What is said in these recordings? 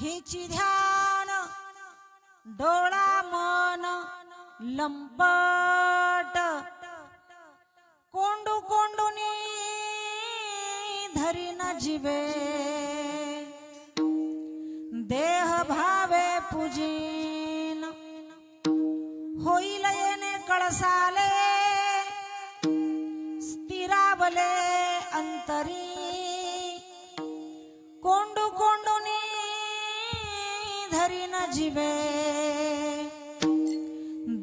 हेची ध्यान डोळा मन लंपट कोंडू कोंडूनी धरी न जीवे देह भावे पूजीन होईल येणे कळसाले स्थिरावले अंतरी कोंडू कोंडूनी धरी न जीवे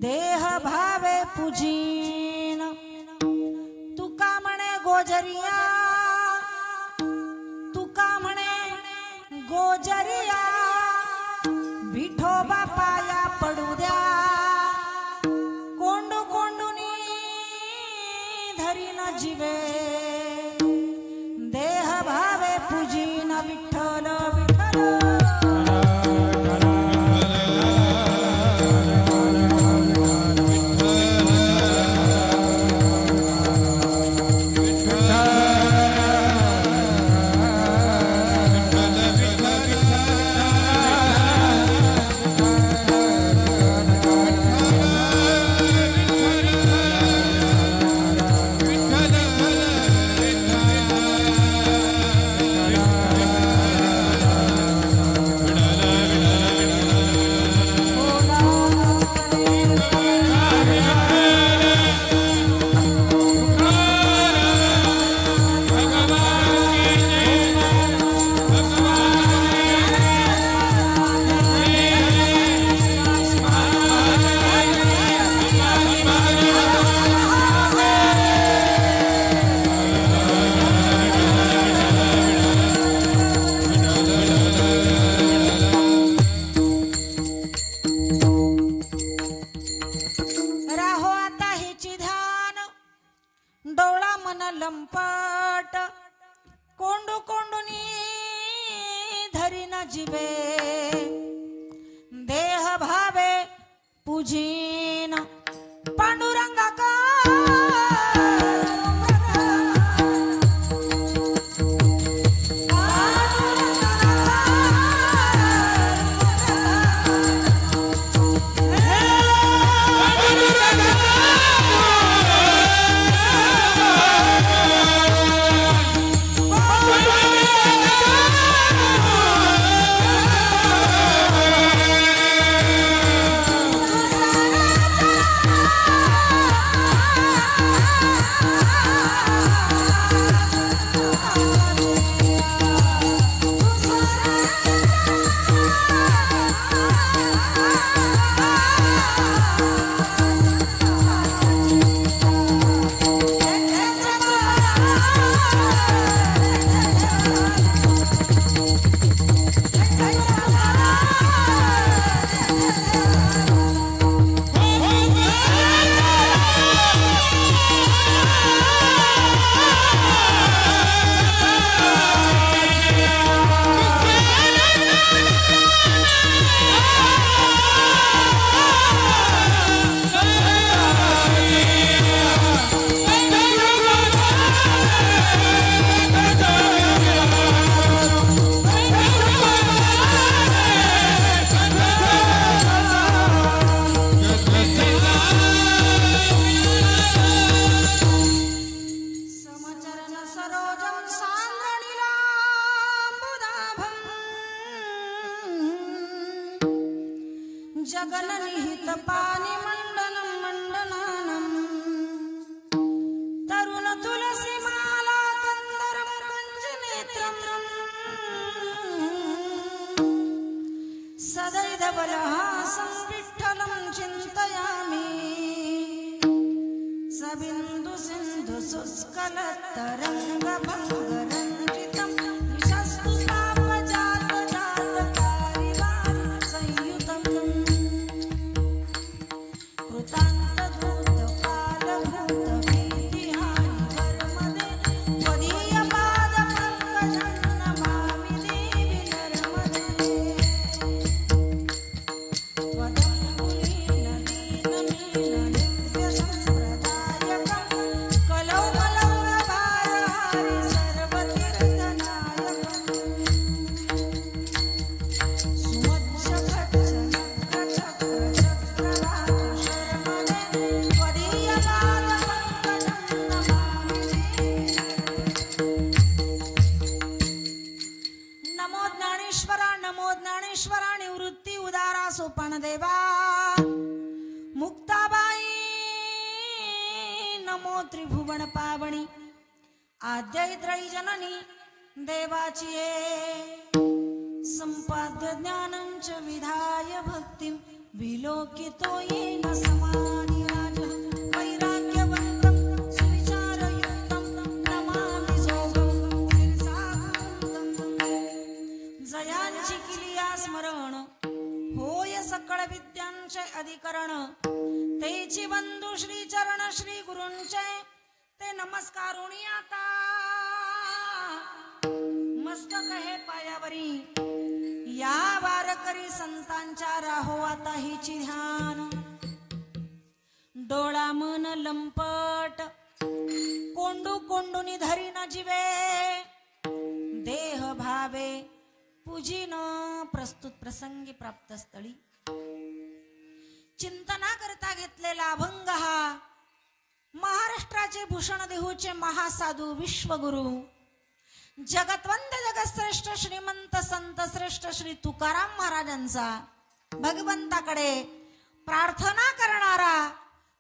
देह भावे पूजीन तुका म्हणे गोजरिया तुका म्हणे गोजरिया विठोबा पाया पडू द्या कोंडू कोंडूनी धरी न जीवे देह भावे पूजीन विठ्ठल विठ्ठल लंपट कोंडू कोंडूनी धरी न जीवे देह भावे पूजीन पांडुरंगा का जगननिहित पानी मंडनं मंडनानं तरुण तुलसी माला कंदरं कंजनेत्रं सदैवलहासं विठ्ठलं चिन्तयामि सबिन्दु सिन्धु शुष्कलतरङ्गभङ्गरञ्जितं विशस्तु सर्व कीर्तना प्राणदेवा मुक्ताबाई नमो त्रिभुवन पावनी आद्यैत्रयी जननी देवाची संपाद्य ज्ञानं च विधाय भक्तिं विलोकितो येन समाधि राज वैराग्यवन्तं सुविचारयुक्तं नमामि सोगं जयांची किलिया स्मरण होय सकळ विद्यांचे अधिकरण तेची बंधू श्री चरण श्री गुरूंचे ते नमस्कारुणी आता मस्तक हे पायावरी या वारकरी संतांच्या राहो आता हिची ध्यान डोळा मन लंपट कोंडू कोंडूनी धरी न जीवे देह भावे पूजिन प्रस्तुत प्रसंगी प्राप्त स्थळी चिंतना करता घेतलेला अभंग हा महाराष्ट्राचे भूषण देहूचे महासाधू विश्वगुरु जगतवंत जगश्रेष्ठ श्रीमंत संत श्रेष्ठ श्री तुकाराम महाराजांचा भगवंताकडे प्रार्थना करणारा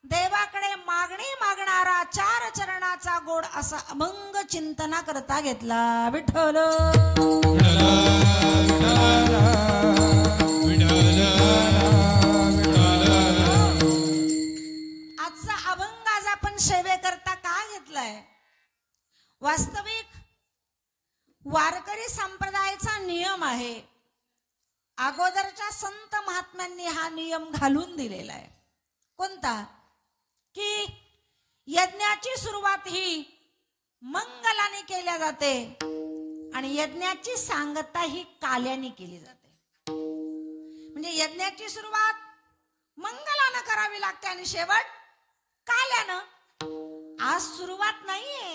देवाकडे मागणी मागणारा चार चरणाचा गोड असा अभंग चिंतना करता घेतला विठ्ठल आजचा अभंग आज आपण सेवेकरता का घेतलाय वास्तविक वारकरी संप्रदायाचा नियम आहे अगोदरच्या संत महात्म्यांनी हा नियम घालून दिलेला आहे कोणता की यज्ञाची सुरुवात ही मंगलाने केल्या जाते आणि यज्ञाची सांगता ही काल्याने केली जाते म्हणजे यज्ञाची सुरुवात मंगलाने करावी लागते आणि शेवट काल्यानं आज सुरुवात नाहीये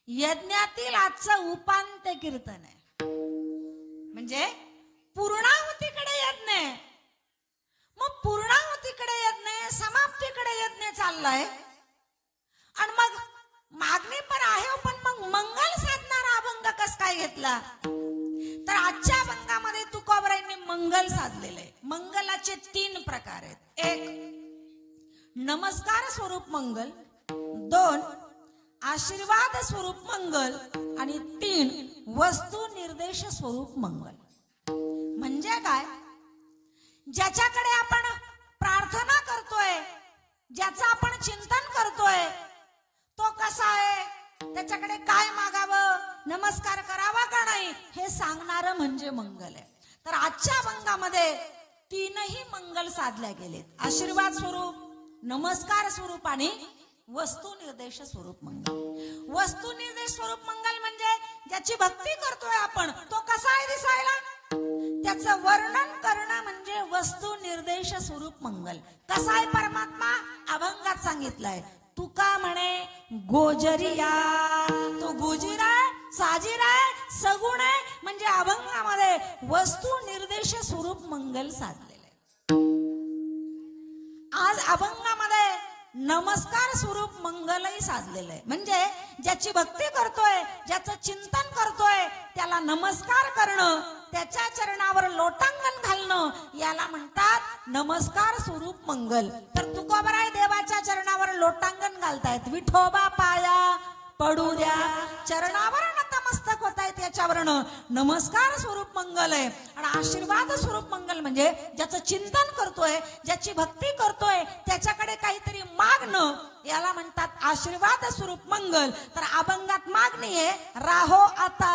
यज्ञातील आजचं उपांत्य कीर्तन आहे म्हणजे पूर्णाहुतीकडे यज्ञ आहे मग पूर्णाहुतीकडे यज्ञ समाप्तीकडे यज्ञ चाललाय आणि मग मागणी पण आहे पण मग मंगल साधणारा अभंग कस काय घेतला तर आजच्या अभंगामध्ये तुकोबरायांनी मंगल साधलेलं आहे मंगलाचे 3 प्रकार आहेत 1 नमस्कार स्वरूप मंगल 2 आशीर्वाद स्वरूप मंगल आणि 3 वस्तू निर्देश स्वरूप मंगल म्हणजे काय ज्याच्याकडे आपण प्रार्थना करतोय ज्याचं आपण चिंतन करतोय तो कसा आहे त्याच्याकडे काय मागावं नमस्कार करावा का नाही हे सांगणारं म्हणजे मंगल आहे तर आजच्या अभंगामध्ये 3ही मंगल साधल्या गेलेत आशीर्वाद स्वरूप नमस्कार स्वरूप आणि वस्तू निर्देश स्वरूप मंगल वस्तू निर्देश स्वरूप मंगल म्हणजे ज्याची भक्ती करतोय आपण तो कसा आहे दिसायला त्याचं वर्णन करणं म्हणजे वस्तू निर्देश स्वरूप मंगल कसा आहे परमात्मा अभंगात सांगितलंय तुका म्हणे गोजरिया तो गोजीर आहे साजीर आहे सगुण आहे म्हणजे अभंगामध्ये वस्तू निर्देश स्वरूप मंगल साधलेलं आहे आज अभंगामध्ये नमस्कार स्वरूप मंगलही साधलेलं आहे म्हणजे ज्याची भक्ती करतोय ज्याचं चिंतन करतोय त्याला नमस्कार करणं त्याच्या चरणावर लोटांगण घालणं याला म्हणतात नमस्कार स्वरूप मंगल तर तुकोबराय देवाच्या चरणावर लोटांगण घालतायत विठोबा पाया पडू द्या चरणावर नतमस्तक होतायत याच्यावरन नमस्कार स्वरूप मंगल आहे आणि आशीर्वाद स्वरूप मंगल म्हणजे ज्याचं चिंतन करतोय ज्याची भक्ती करतोय त्याच्याकडे काहीतरी मागणं याला म्हणतात आशीर्वाद स्वरूप मंगल तर अभंगात मागणी आहे राहो आता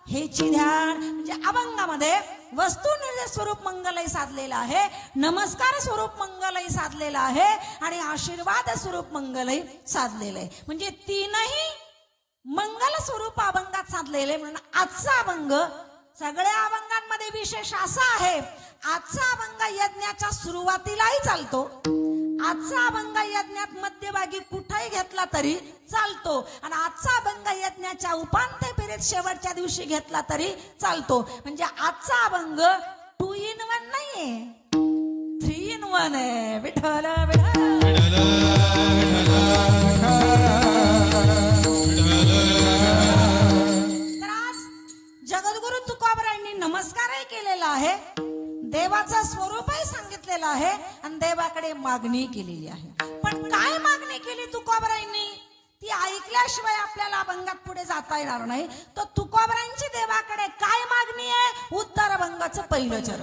हेची ध्यान म्हणजे अभंगामध्ये वस्तू निर्देश स्वरूप मंगलही साधलेला आहे नमस्कार स्वरूप मंगलही साधलेला आहे आणि आशीर्वाद स्वरूप मंगलही साधलेलं आहे म्हणजे 3ही मंगल स्वरूप अभंगात साधलेले म्हणून आजचा अभंग सगळ्या अभंगांमध्ये विशेष असा आहे आजचा अभंग यज्ञाच्या सुरुवातीलाही चालतो आजचा अभंग यज्ञात मध्यभागी कुठेही घेतला तरी चालतो आणि आजचा अभंग यज्ञाच्या उपांत्य फेरीत शेवटच्या दिवशी घेतला तरी चालतो म्हणजे आजचा अभंग 2 in 1 नाहीये 3 in 1 आहे विठ्ठल विठ्ठल तर आज जगद्गुरु तुकोबरायांनी नमस्कारही केलेला आहे देवाचं स्वरूपही केलेला आहे आणि देवाकडे मागणी केलेली आहे. पण काय मागणी केली तुकोबरायांनी ती ऐकल्याशिवाय आपल्याला अभंगात पुढे जाता येणार नाही. तर तुकोबरायांची देवाकडे काय मागणी आहे? उत्तर अभंगाचं पहिलं चरण.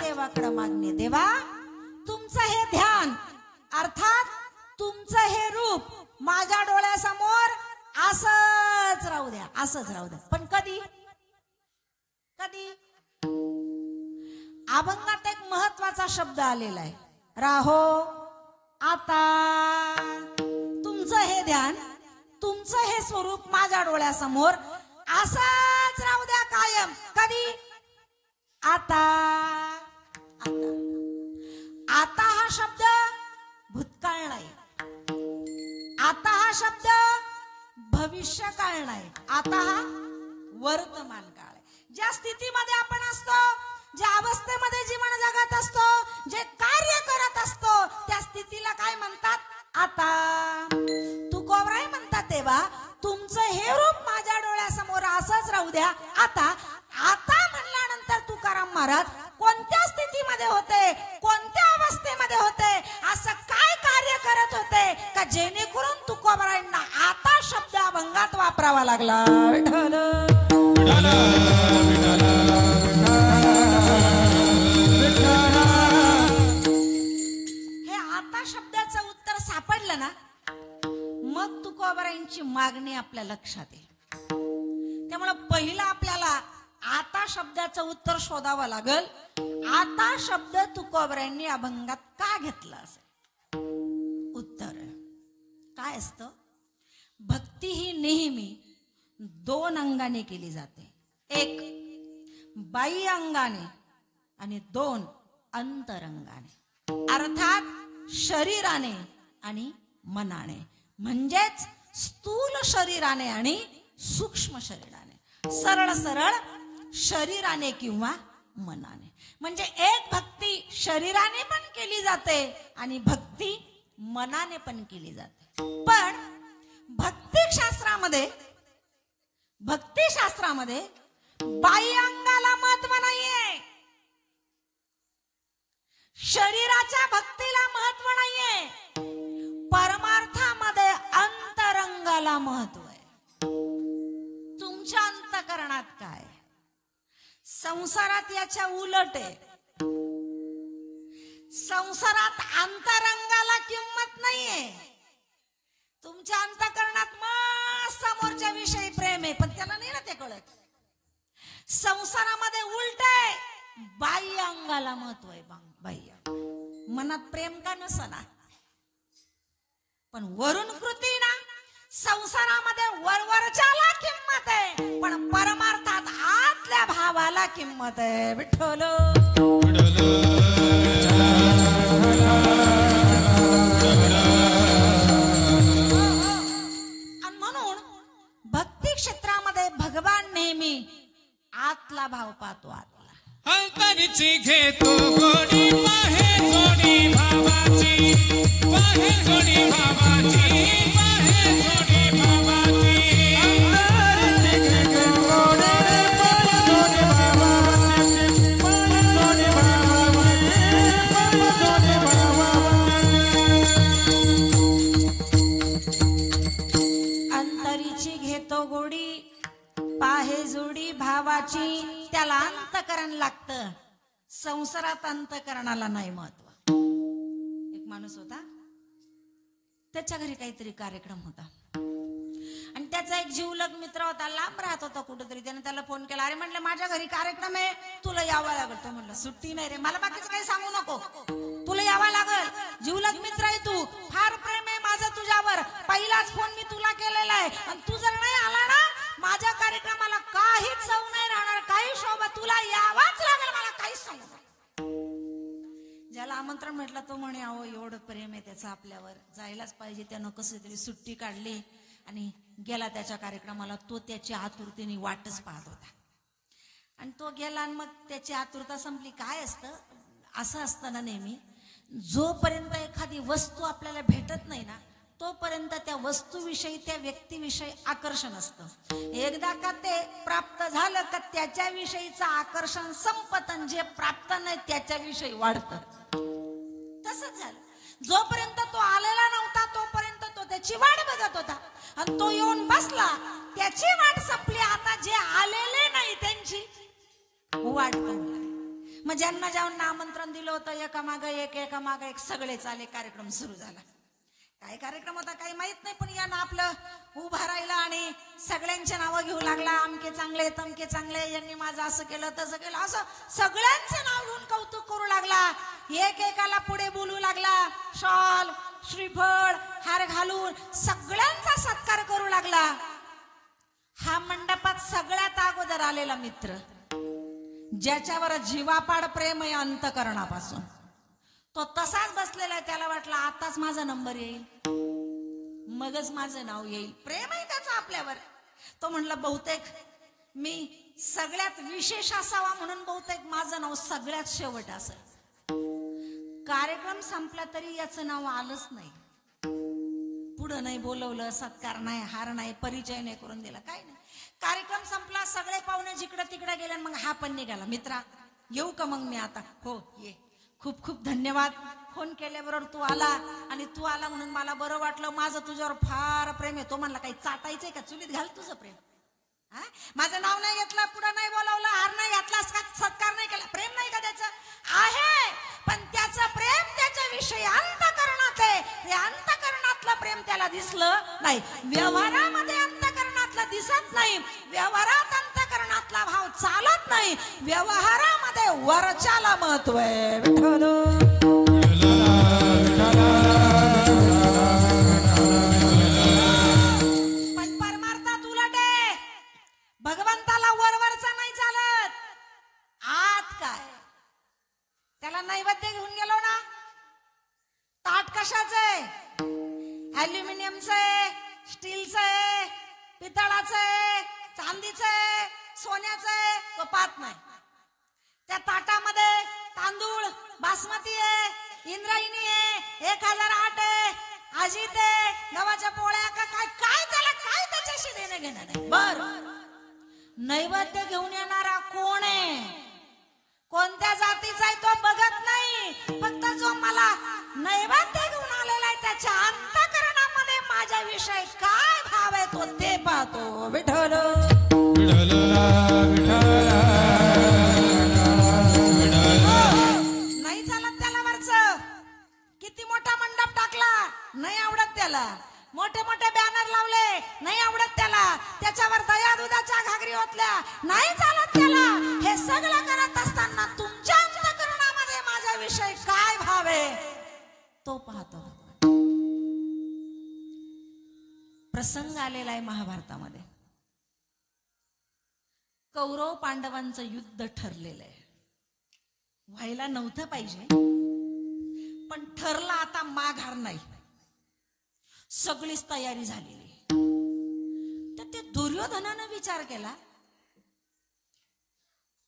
देवाकडे मागणी. देवा तुमचं हे ध्यान अर्थात तुमचं हे रूप माझ्या डोळ्यासमोर असंच राहू द्या, असंच राहू द्या. पण कधी कधी अभंगात एक महत्वाचा शब्द आलेला आहे, राहो आता. तुमचं हे ध्यान तुमचं हे स्वरूप माझ्या डोळ्यासमोर असंच राहू द्या कायम. कधी? आता. आता आता हा शब्द भूतकाळ नाही, आता हा शब्द भविष्य काळ नाही, आता हा वर्तमान काळ आहे. ज्या स्थितीमध्ये आपण असतो, ज्या अवस्थेमध्ये जीवन जगत असतो, जे कार्य करत असतो, त्या स्थितीला काय म्हणतात? आता. तुकोबराय म्हणतात तेव्हा तुमचं हे रूप माझ्या डोळ्यासमोर असंच राहू द्या आता. आता म्हणल्यानंतर तुकाराम महाराज कोणत्या स्थितीमध्ये होते, कोणत्या अवस्थेमध्ये होते, असं काय कार्य करत होते का जेणेकरून तुकोबरायांना आता शब्द अभंगात वापरावा लागला? हे आता शब्दाचं उत्तर सापडलं ना, मग तुकोबरायांची मागणी आपल्या लक्षात येईल. त्यामुळे पहिला आपल्याला आता शब्दाचं उत्तर शोधावं लागल. आता शब्द तुकोबऱ्यांनी अभंगात का घेतला असेल? उत्तर काय असतं? भक्ती ही नेहमी दोन अंगाने केली जाते. एक बाह्य अंगाने आणि दोन अंतरंगाने, अर्थात शरीराने आणि मनाने. म्हणजेच स्थूल शरीराने आणि सूक्ष्म शरीराने. सरळ सरळ शरीराने किंवा मनाने. म्हणजे एक भक्ती शरीराने पण केली जाते आणि भक्ती मनाने पण केली जाते. पण भक्तिशास्त्रामध्ये बाह्य अंगाला महत्व नाहीये, शरीराच्या भक्तीला महत्व नाहीये, परमार्थामध्ये अंतरंगाला महत्व आहे. तुमच्या अंतःकरणात काय? संसारात याच्या उलट आहे. संसारात अंतरंगाला किंमत नाहीये. तुमच्या अंतःकरणात मग समोरच्या विषयी प्रेम आहे, पण त्याला नाही ना ते कळत. संसारामध्ये उलट आहे, बाह्य अंगाला महत्व आहे. बाह्य मनात प्रेम का नसना, पण वरून कृती ना. संसारामध्ये वरवरच्याला किंमत आहे, पण परमार्थात आतल्या भावाला किंमत आहे. विठ्ठल आणि म्हणून भक्ती क्षेत्रामध्ये भगवान नेहमी आतला भाव पाहतो. आतला अंतरीची घेतो गोडी, पाहे जोडी भावाची, पाहे जोडी भावाची, पाहे जोडी भावाची. अंतरीची घेतो गोडी, पाहे जोडी भावाची, पाहे जोडी भावाची, पाहे जोडी भावाची. अंतरीची घेतो गोडी, पाहे जोडी भावाची. त्याला अंतकरण लागतं, संसारात अंतकरणाला नाही महत्व. एक माणूस होता, त्याच्या घरी काहीतरी कार्यक्रम होता आणि त्याचा एक जीवलग मित्र होता, लांब राहत होता कुठेतरी. त्याने त्याला फोन केला. अरे म्हणलं माझ्या घरी कार्यक्रम आहे, तुला यावं लागल. तो म्हणलं सुट्टी नाही रे, मला बाकीचं काही सांगू नको, तुला यावं लागल. जीवलग मित्र आहे तू, फार प्रेम आहे माझं तुझ्यावर, पहिलाच फोन मी तुला केलेला आहे आणि तू जर नाही आला ना माझ्या कार्यक्रमाला काहीच चव नाही राहणार, काही शोभा, तुला यावाच लागेल, मला काहीच सांगू नको. ज्याला आमंत्रण म्हटलं तो म्हणे अहो एवढं प्रेम आहे त्याचं आपल्यावर, जायलाच पाहिजे. त्यानं कसं तरी सुट्टी काढली आणि गेला त्याच्या कार्यक्रमाला. तो त्याची आतुरतेने वाटच पाहत होता आणि तो गेला आणि मग त्याची आतुरता संपली. काय असतं, असं असतं ना नेहमी, जोपर्यंत एखादी वस्तू आपल्याला भेटत नाही ना तोपर्यंत त्या वस्तूविषयी, त्या व्यक्तीविषयी आकर्षण असतं. एकदा का ते प्राप्त झालं का त्याच्याविषयीचं आकर्षण संपत आणि जे प्राप्त नाही त्याच्याविषयी वाढतं. तसंच झालं. जोपर्यंत तो आलेला नव्हता तोपर्यंत तो त्याची वाट बघत होता आणि तो येऊन बसला, त्याची वाट संपली. आता जे आलेले नाही त्यांची वाट बघला. मग ज्यांना ज्यांना आमंत्रण दिलं होतं एका एक सगळेच आले. कार्यक्रम सुरू झाला. काय कार्यक्रम होता काही माहित नाही, पण यानं आपलं उभा राहिला आणि सगळ्यांचे नावं घेऊ लागला. अमके चांगले, तमके चांगले, यांनी माझं असं केलं तसं केलं, असं सगळ्यांचे नाव घेऊन कौतुक करू लागला. एकेकाला पुढे बोलू लागला. शॉल, श्रीफळ, हार घालून सगळ्यांचा सत्कार करू लागला. हा मंडपात सगळ्यात अगोदर आलेला मित्र, ज्याच्यावर जीवापाड प्रेम आहे अंतकरणापासून, तो तसाच बसलेला आहे. त्याला वाटलं आताच माझा नंबर येईल, मगच माझं नाव येईल. प्रेम आहे त्याचं आपल्यावर. तो म्हणला बहुतेक मी सगळ्यात विशेष असावा म्हणून बहुतेक माझं नाव सगळ्यात शेवट असेल. कार्यक्रम संपला तरी याचं नाव आलंच नाही. पुढं नाही बोलवलं, सत्कार नाही, हार नाही, परिचय नाही करून दिला, काय नाही. कार्यक्रम संपला, सगळे पाहुणे जिकडे तिकडे गेले. मग हा पण निघाला. मित्रा येऊ का मग मी आता? हो ये, खूप खूप धन्यवाद. फोन केल्याबरोबर तू आला आणि तू आला म्हणून मला बरं वाटलं. माझं तुझ्यावर फार प्रेम आहे. तो म्हणला काही चाटायचंय का? चुलीत घाल तुझं प्रेम. हा, माझं नाव नाही घेतलं, पुढं नाही बोलावलं, हार नाही घातला, सत्कार नाही केला, प्रेम नाही का त्याचं? आहे, पण त्याचं प्रेम त्याच्याविषयी अंतकरणात आहे. हे अंतकरणातलं प्रेम त्याला दिसलं नाही, व्यवहारामध्ये अंतकरणातलं दिसत नाही. व्यवहारात अंतकरणातला भाव चालत नाही. व्यवहारामध्ये वरच्याला महत्व आहे. विठ्ठल पण परमार्थात उलट आहे. भगवंताला वरवरचा नाही चालत. आत काय त्याला नैवेद्य घेऊन गेलो ना, ताट कशाचं आहे? ॲल्युमिनियमचं आहे, स्टीलचं आहे, पितळाचं आहे, चांदीचं आहे, सोन्याचं आहे, तो पाहत नाही. त्या ताटामध्ये तांदूळ बासमती आहे, इंद्रायणी आहे, 1008 आहे, अजित आहे, गव्हाच्या पोळ्या का काय काय त्याला काय त्याच्याशी देणं घेणं नाही. बर नैवेद्य घेऊन येणारा कोण आहे, कोणत्या जातीचा आहे तो बघत नाही. फक्त जो मला नैवेद्य घेऊन आलेला आहे त्याच्या अंतःकरणामध्ये माझ्याविषयी काय भाव आहे तो ते पाहतो. विठ्ठल नाही चालत त्याला वरचं. किती मोठा मंडप टाकला नाही आवडत त्याला. मोठे मोठे बॅनर लावले नाही आवडत त्याला. त्याच्यावर दया दुधाच्या घागरी ओतल्या नाही चालत त्याला. हे सगळं करत असताना तुमच्या अंतःकरणामध्ये माझ्याविषयी काय भाव आहे तो पाहतो. प्रसंग आलेला आहे महाभारतामध्ये. कौरव पांडवांचं युद्ध ठरलेलं आहे. व्हायला नव्हतं पाहिजे पण ठरला. आता माघार नाही. सगळीच तयारी झालेली. तर ते दुर्योधनानं विचार केला.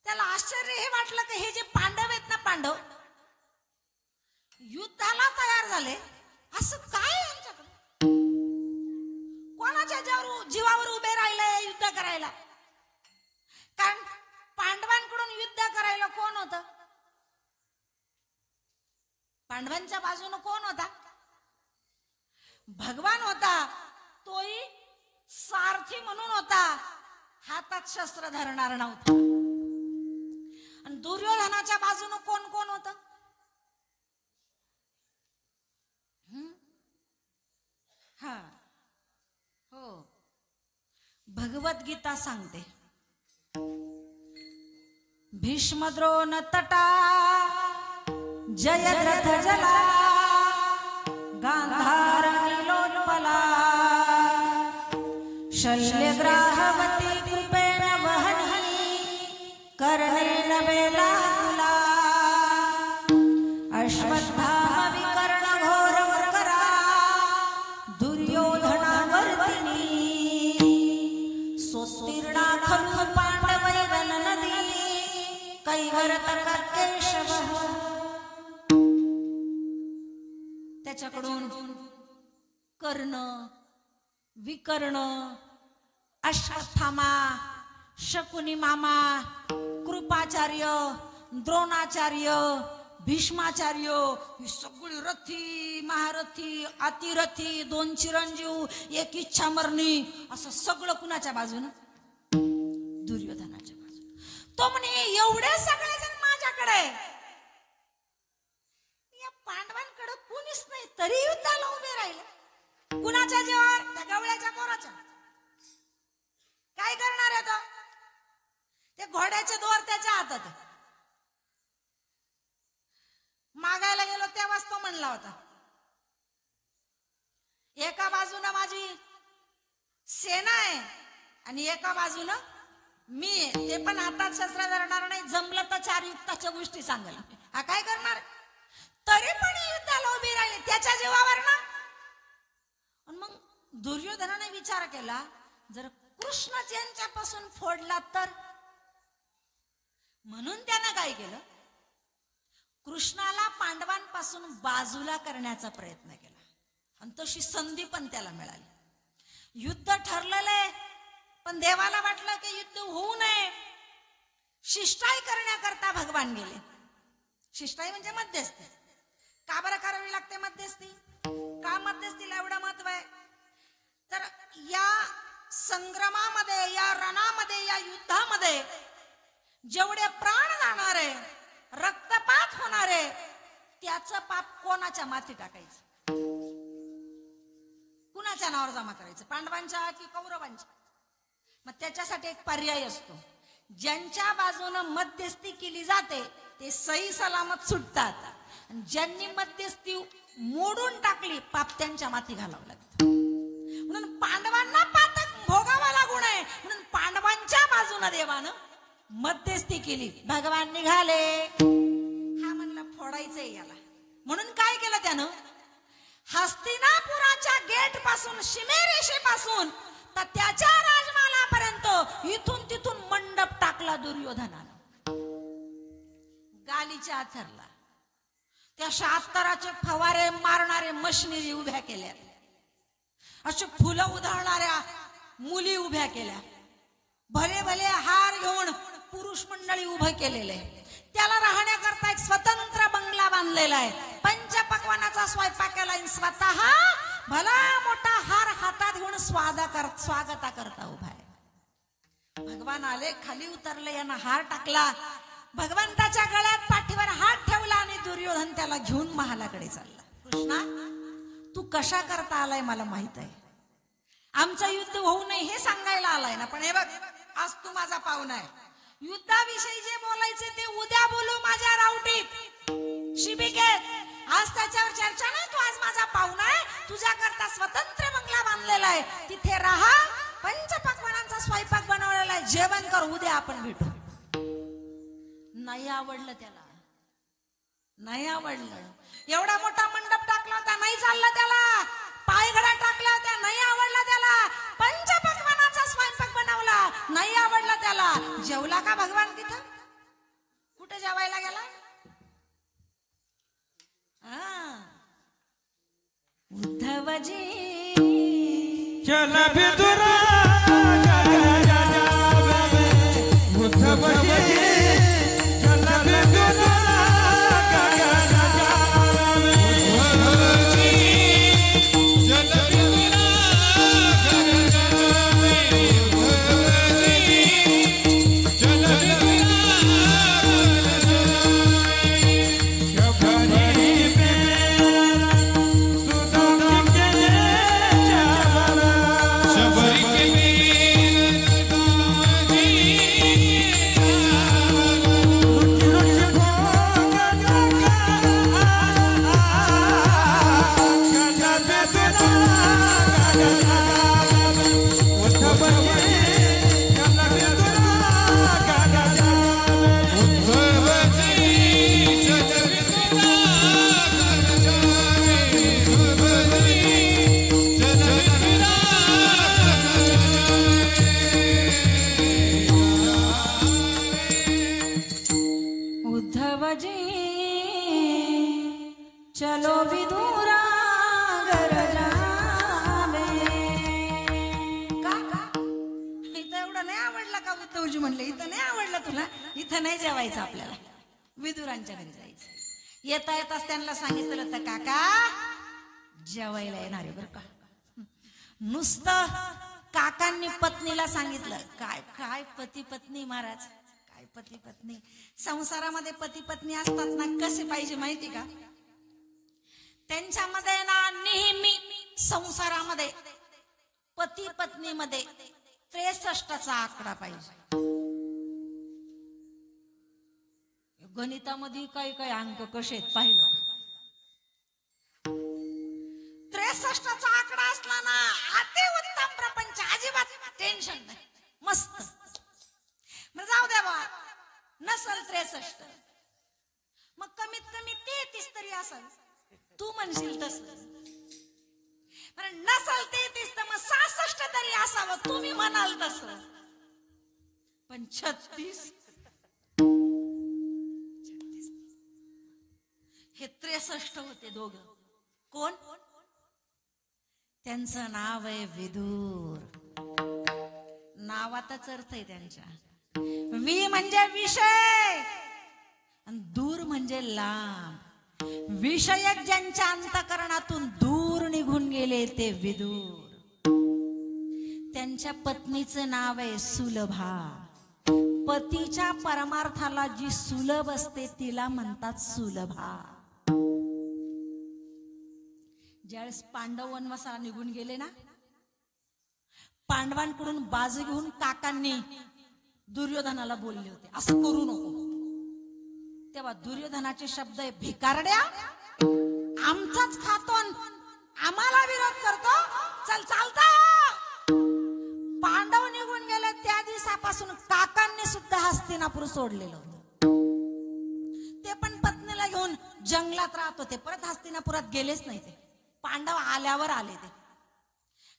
त्याला आश्चर्य हे वाटलं की हे जे पांडव आहेत ना, पांडव युद्धाला तयार झाले असं काय यांच्याकडे? कोणाच्या जीवावर उभे राहिले युद्ध करायला? कारण पांडवांकडून युद्ध करायला कोण होतं? पांडवांच्या बाजूने कोण होता? भगवान होता. तोही सारथी म्हणून होता, हातात शस्त्र धरणार नव्हता. आणि दुर्योधनाच्या बाजूने कोण कोण होत? हा हो, भगवद्गीता सांगते भीष्म द्रोण तटा जयद्रथ जला गांधार नीलोत्पला शल्यग्राहवती कृपेण वहनी कर्णेन वेलाकुला अश्वत्थामा विकर्ण घोर मकरा दुर्योधनावर्तिनी सोत्तीर्णा खलु पांडवैरन नदी कैवर्त केशव. त्याच्याकडून कर्ण विकर्ण अश्वत्थामा शकुनी मामा कृपाचार्य द्रोणाचार्य भीष्माचार्य ही सगळी रथी महारथी अतिरथी 2 चिरंजीव 1 इच्छामरणी असं सगळं कुणाच्या बाजून? दुर्योधनाच्या बाजून. तो म्हणे एवढे सगळेजण माझ्याकडे, या पांडवांकडे कुणीच नाही तरी युद्धाला उभे राहिले. कुणाच्या जीवावर? त्या गवळ्याच्या पोराच्या. काय करणार आहे तो? ते घोड्याचे दोर त्याच्या हातात. मागायला गेलो तेव्हाच तो म्हणला होता एका बाजूनं माझी सेना आहे आणि एका बाजूनं मी आहे. ते पण हातात शस्त्र धरणार नाही. जमलं तर 4 युद्धाच्या गोष्टी सांगेल. हा काय करणार? तरी पण युद्धाला उभी राहिली त्याच्या जीवावर ना. मग दुर्योधनाने विचार केला जर कृष्ण यांच्यापासून फोडला तर. म्हणून त्यानं काय केलं? कृष्णाला पांडवांपासून बाजूला करण्याचा प्रयत्न केला आणि तशी संधी पण त्याला मिळाली. युद्ध ठरलेले पण देवाला वाटलं की युद्ध होऊ नये. शिष्टाई करण्याकरता भगवान गेले. शिष्टाई म्हणजे मध्यस्थी. का बरं करावी लागते मध्यस्थी? का मध्यस्थीला एवढं महत्व आहे? तर या संग्रामामध्ये, या रणामध्ये, या युद्धामध्ये जेवढे प्राण जाणारे, रक्तपात होणारे, त्याचं पाप कोणाच्या माथी टाकायचं? कुणाच्या नावावर जमा करायचं? पांडवांच्या की कौरवांच्या? मग त्याच्यासाठी एक पर्याय असतो. ज्यांच्या बाजूनं मध्यस्थी केली जाते ते सही सलामत सुटतात, ज्यांनी मध्यस्थी मोडून टाकली पाप त्यांच्या माथी घालावं लागतं. म्हणून पांडवांना पातक भोगावा लागू नये म्हणून पांडवांच्या बाजूनं देवानं मध्यस्थी केली. भगवान निघाले, हा म्हणला फोडायचंय याला. म्हणून काय केलं त्यानं, हस्तिनापुराच्या गेट पासून सीमेरेषेपासून तर त्याच्या राजमालापर्यंत इथून तिथून मंडप टाकला दुर्योधनानं. गालीच्या आथरला त्या 76 फवारे मारणारे मशिनरी उभ्या केल्या, असे फुलं उधळणाऱ्या मुली उभ्या केल्या, भले भले हार घेऊन पुरुष मंडळी उभं केलेले. त्याला राहण्याकरता एक स्वतंत्र बंगला बांधलेला आहे. पंचपक्वानाचा स्वयंपाक केला, स्वतः भला मोठा हार हातात घेऊन स्वागता करता उभा आहे. भगवान आले, खाली उतरले, यांना हार टाकला, भगवंताच्या गळ्यात पाठीवर हात ठेवला आणि दुर्योधन त्याला घेऊन महालाकडे चालला. कृष्णा, तू कशा करता आलाय मला माहित आहे, आमचं युद्ध होऊ नये हे सांगायला आलाय ना, पण हे बघ आज तू माझा पाहुणा आहे. युद्धाविषयी जे बोलायचे ते उद्या बोलू माझ्या रावटीत शिबिकेत. आज त्याच्यावर चर्चा नाही, तू आज माझा पाहुणा आहे, तुझ्याकरता स्वतंत्र बंगला बांधलेला आहे, तिथे राहा, पंचपक्वानांचा स्वयंपाक बनवलेला आहे, जेवण कर, उद्या आपण भेटू. नाही आवडलं त्याला, नाही आवडलं. एवढा मोठा मंडप टाकला होता, नाही चालला त्याला. पायघडा टाकला होता, नाही आवडला त्याला. पंचपक्वानाचा स्वयंपाक बनवला, नाही आवडला त्याला. जेवला का भगवान तिथं? कुठे जेवायला गेला? उद्धवजी चल विदुरा उद्धवजी चल विदुरा चलो विदुरा घर जावे. का इथं एवढं नाही आवडलं का? उद्धवजी म्हणले इथं नाही आवडलं तुला, इथं नाही जेवायचं, आपल्याला विदुरांच्या घरी जायचं. येता येताच त्यांना सांगितलं होतं, काका जेवायला येणार आहे बरं का. नुसतं काकांनी पत्नीला सांगितलं. काय काय पती पत्नी महाराज, काय पती पत्नी. संसारामध्ये पती पत्नी असतात ना, कसे पाहिजे माहिती का? त्यांच्यामध्ये ना नेहमी संसारामध्ये पती पत्नीमध्ये 63चा आकडा पाहिजे. गणितामध्ये काही काही अंक कसे आहेत पाहिलं? 63चा आकडा असला ना, अति उत्तम प्रपंच, अजिबात टेन्शन नाही, मस्त. मग जाऊ द्या बा, नसल 63 मग कमीत कमी 33 तरी असेल. तू म्हणशील तस, नसल 33 तर मग 66 तरी असावं, तुम्ही म्हणाल तस. पण 36 हे 63 होते दोघं. कोण? त्यांचं नाव आहे विदूर. नावातच अर्थ आहे त्यांच्या. वि म्हणजे विषय आणि दूर म्हणजे लांब. विषयक ज्यांच्या अंतःकरणातून दूर निघून गेले ते विदूर. त्यांच्या पत्नीचं नाव आहे सुलभा. पतीच्या परमार्थाला जी सुलभ असते तिला म्हणतात सुलभा. ज्यावेळेस पांडव वनवासाला निघून गेले ना, पांडवांकडून बाजू घेऊन काकांनी दुर्योधनाला बोलले होते असं करू नको. तेव्हा दुर्योधनाचे शब्द आहे, भिकारड्या आमचाच खातो आम्हाला विरोध करतो, चल चालता. पांडव निघून गेले त्या दिवसापासून काकांनी सुद्धा हस्तिनापूर सोडलेलं होतं. ते पण पत्नीला घेऊन जंगलात राहत होते, परत हस्तिनापुरात गेलेच नाही ते. पांडव आल्यावर आले ते.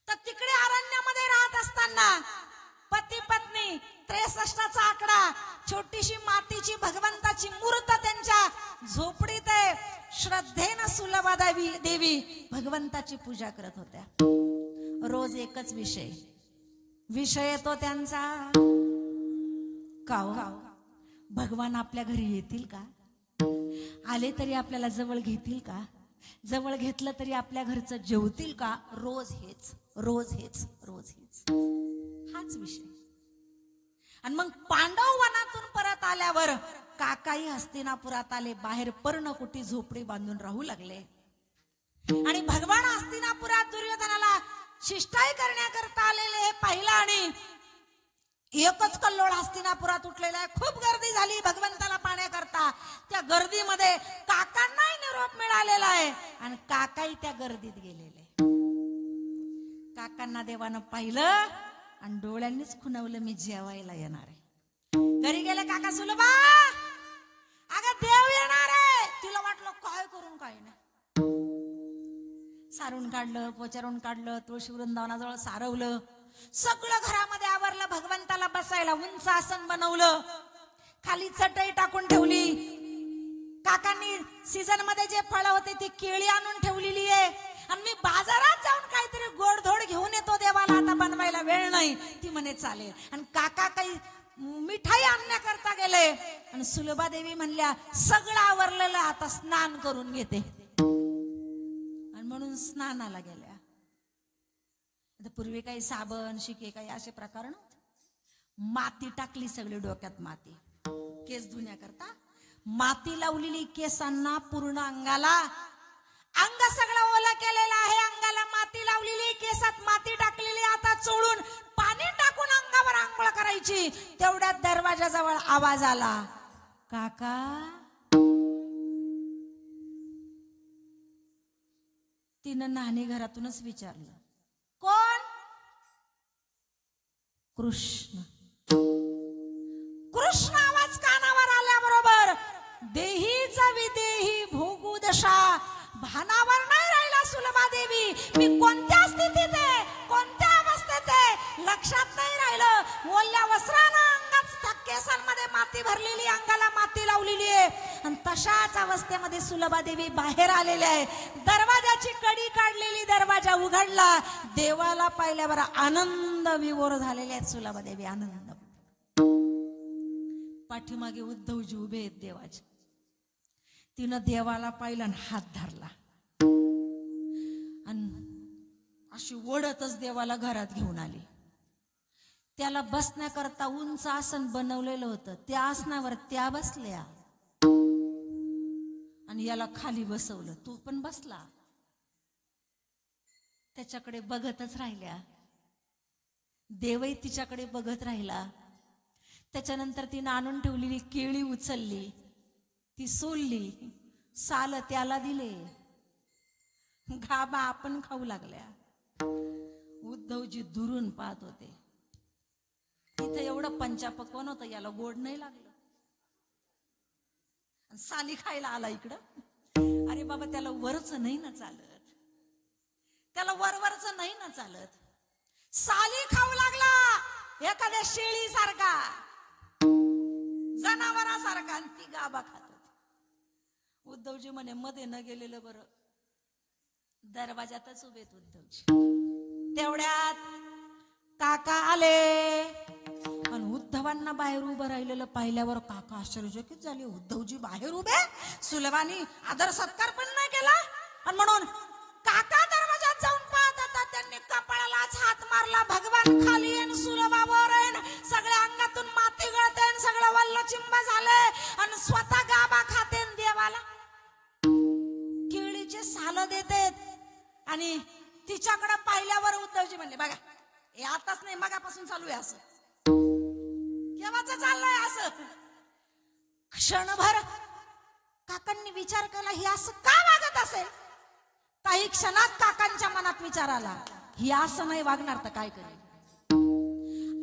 तर तिकडे अरण्यामध्ये राहत असताना पती पत्नी 63चा आकडा, छोटीशी मातीची भगवंताची मूर्त त्यांच्या झोपडीत आहे. श्रद्धेनं सुलभा देवी भगवंताची पूजा करत होत्या. रोज एकच विषय येतो त्यांचा, काव भगवान आपल्या घरी येतील का? आले तरी आपल्याला जवळ घेतील का? जवळ घेतलं तरी आपल्या घरचं जेवतील का? रोज हेच हाच विषय. आणि मग पांडव वनातून परत आल्यावर काकाही हस्तिनापुरात आले. बाहेर पर्णकुटी झोपडी बांधून राहू लागले. आणि भगवान हस्तिनापुरात दुर्योधनाला शिष्टाई करण्याकरता आलेले हे पाहिलं. आणि एकच कल्लोळ हस्तिनापुरात उठलेला आहे. खूप गर्दी झाली भगवंताला पाहण्याकरता. त्या गर्दीमध्ये काकांनाही निरोप मिळालेला आहे आणि काकाही त्या गर्दीत गेलेले. काकांना देवानं पाहिलं आणि डोळ्यांनीच खुणवलं, मी जेवायला येणार आहे. घरी गेले काका, सुलभा अगं देव येणार आहे. तिला वाटलं काय करून काय नाही. सारून काढलं, पोचारून काढलं, तुळशी वृंदावनाजवळ सारवलं, सगळं घरामध्ये आवरलं. भगवंताला बसायला उंच आसन बनवलं, खाली चटई टाकून ठेवली. काकांनी सीझन मध्ये जे फळं होते ती केळी आणून ठेवलेली आहे. आणि मी बाजारात जाऊन काहीतरी गोडधोड घेऊन येतो देवाला, आता बनवायला वेळ नाही. ती म्हणे चालेल. आणि काका काही मिठाई आणण्याकरता गेले. आणि सुलभा देवी म्हणल्या सगळं आवरलेलं, आता स्नान करून घेते. आणि म्हणून स्नानाला गेल्या. पूर्वी काही साबण शिके काही असे प्रकार नव्हते. माती टाकली सगळी डोक्यात, माती केस धुण्याकरता माती लावलेली केसांना, पूर्ण अंगाला. अंग सगळं ओलं केलेलं आहे, अंगाला माती लावलेली, केसात माती टाकलेली. आता चोळून पाणी टाकून अंगावर आंघोळ करायची. तेवढ्यात दरवाजाजवळ आवाज आला, काका. तिनं नानी घरातूनच विचारलं, कोण? कृष्ण. कृष्ण आवाज कानावर आल्याबरोबर देहीचा विदेही भोगू दशा भानावर नाही राहिला सुलभा देवी. मी कोणत्या स्थितीत आहे, कोणत्या अवस्थेत आहे लक्षात नाही राहिलं. ओल्या वस्त्रानं अंगात केसांमध्ये माती भरलेली, अंगाला माती लावलेली आहे. आणि तशाच अवस्थेमध्ये सुलभा देवी बाहेर आलेल्या आहे. दरवाजाची कडी काढलेली, दरवाजा उघडला. देवाला पाहिल्यावर आनंद विभोर झालेले आहेत सुलभा देवी, आनंद. पाठीमागे उद्धवजी उभे आहेत देवाचे. तिनं देवाला पाहिलं आणि हात धरला आणि अशी ओढतच देवाला घरात घेऊन आली. त्याला बसण्याकरता उंच आसन बनवलेलं होतं. त्या आसनावर त्या बसल्या आणि याला खाली बसवलं. तो पण बसला. त्याच्याकडे बघतच राहिल्या. देवही तिच्याकडे बघत राहिला. त्याच्यानंतर तिनं आणून ठेवलेली केळी उचलली, ती सोलली, साल त्याला दिले, घाबा आपण खाऊ लागल्या. उद्धवजी दुरून पाहत होते. तिथं एवढं पंचापक्वान होतं, याला गोड नाही लागलं. साली खायला आला इकडं. अरे बाबा, त्याला वरच नाही ना चालत, त्याला वरवरच नाही ना चालत. साली खाऊ लागला एखाद्या शेळी सारखा, जनावरासारखा, आणि ती गाबा खात. उद्धवजी म्हणे मध्ये न गेलेलं बरं. दरवाजातच उभेत उद्धवजी. तेवढ्यात काका आले आणि उद्धवांना बाहेर उभं राहिलेलं पाहिल्यावर काका आश्चर्यचकित झाले. उद्धवजी बाहेर उभे, सुलभानी आदर सत्कार पण नाही केला. आणि म्हणून काका दरवाजात जाऊन पाहत होता. त्यांनी कपाळालाच हात मारला. भगवान खाली आणि सुलभा वर आहे. सगळ्या अंगातून माती गळते, सगळं वल्ल चिंब झाले आणि स्वतः गाबा खाते. देवाला केळीचे साल देतेत. आणि तिच्याकडे पाहिल्यावर उद्धवजी म्हणले, बघा हे आताच नाही मगापासून चालू आहे असं. देवाचं चाललंय असं. क्षणभर काकांनी विचार केला, ही असं का वागत असेल. काही क्षणात काकांच्या मनात विचार आला, ही असं नाही वागणार तर काय करेल,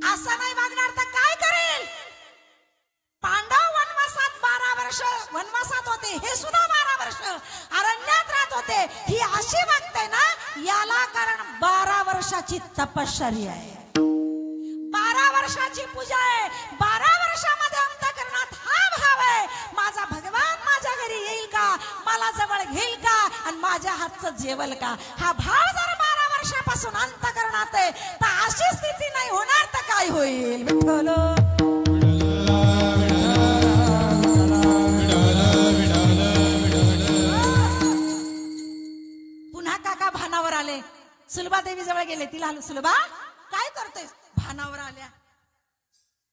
असं नाही वागणार तर काय करेल. पांडव वनवासात 12 वर्ष वनवासात होते, हे सुद्धा 12 वर्ष अरण्यात राहत होते. ही अशी वागते ना, याला कारण 12 वर्षाची तपश्चर्या आहे, 12 वर्षाची पूजा आहे. 12 वर्षामध्ये अंतःकरणात हा भाव आहे, माझा भगवान माझ्या घरी येईल का, मला जवळ घेईल का आणि माझ्या हातचं जेवल का. हा भाव जर 12 वर्षापासून अंतःकरणात आहे तर अशी स्थिती नाही होणार तर काय होईल. विठ्ठल पुन्हा काका भानावर आले. सुलभा देवी जवळ गेले. तिला आलो, सुलभा काय करतोय. भानावर आल्या.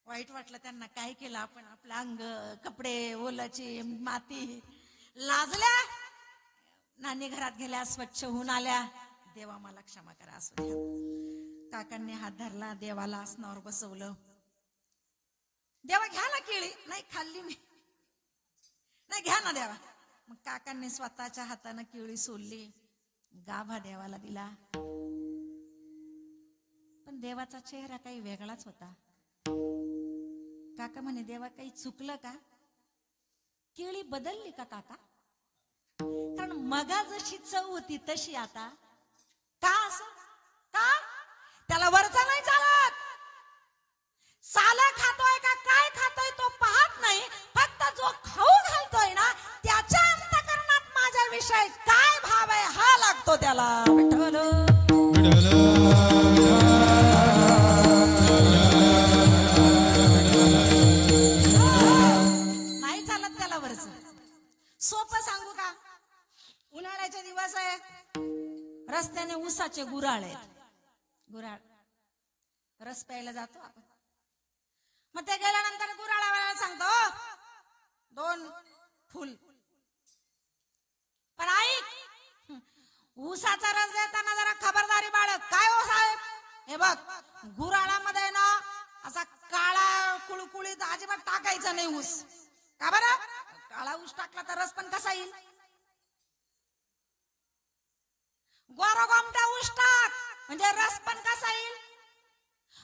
वाईट वाटलं त्यांना, काय केलं आपण, आपलं अंग कपडे ओलाची माती. लाजल्या. नानी घरात गेल्या, स्वच्छ होऊन आल्या. देवा मला क्षमा करा असू द्या. काकांनी हात धरला, देवाला आसनावर बसवलं. देवा घ्या ना केळी. नाही खाल्ली मी. नाही घ्या ना देवा. मग काकांनी स्वतःच्या हाताने केळी सोलली, गाभा देवाला दिला. पण देवाचा चेहरा काही वेगळाच होता. काका म्हणे, देवा काही चुकलं का, केळी बदलली का काका. कारण मगा जशी चव होती तशी आता का. असं का. त्याला वरचा नाही चालत. साला खातोय का काय खातोय तो पाहत नाही, फक्त जो खाऊ घालतोय ना त्याच्या अंतःकरणात माझ्या विषयी काय भाव आहे हा लागतो त्याला. विठ्ठल नाही चालत त्याला वरच. सोपं सांगू का, उन्हाळ्याचे दिवस आहे, रस्त्याने ऊसाचे गुराळ आहेत. गुराळ रस प्यायला जातो आपण. मग ते गेल्यानंतर गुराळावाला सांगतो, 2 फुल. पण ऐक, ऊसाचा रस देताना जरा खबरदारी बाळग. काय हो साहेब, हे बघ गुराळामध्ये ना असा काळा कुळकुळीत अजिबात टाकायचा नाही ऊस. का बरं. काळा ऊस टाकला तर रस पण कसा येईल. गोरा गोमटा ऊस टाक म्हणजे रस पण कसा येईल.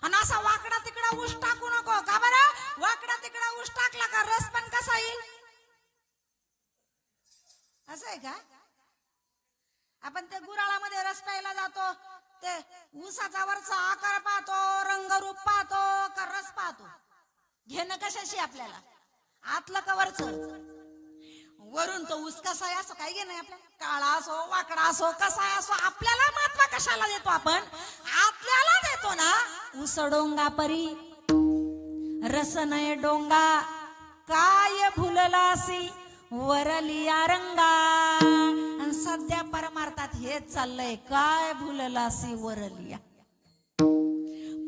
आणि असा वाकडा तिकडा ऊस टाकू नको. का बरं. वाकडा तिकडा ऊस टाकला का रस पण कसा येईल. असं आहे का. आपण ते गुराळामध्ये रस प्यायला जातो, ते ऊसाचा वरचा आकार पाहतो, रंगरूप पाहतो का रस पाहतो. घेणं कशाशी आपल्याला, आतलं का वरचं. वरून तो ऊस कसा आहे असं काय घेणं आपल्याला. काळा असो वाकडा असो कसा असो, आपल्याला महत्व कशाला देतो आपण, आपल्याला देतो ना. ऊस डोंगा परी रस नय डोंगा, काय भुललासी वरलिया रंगा. आणि सध्या परमार्थात हेच चाललंय, काय भुललासी वरलिया.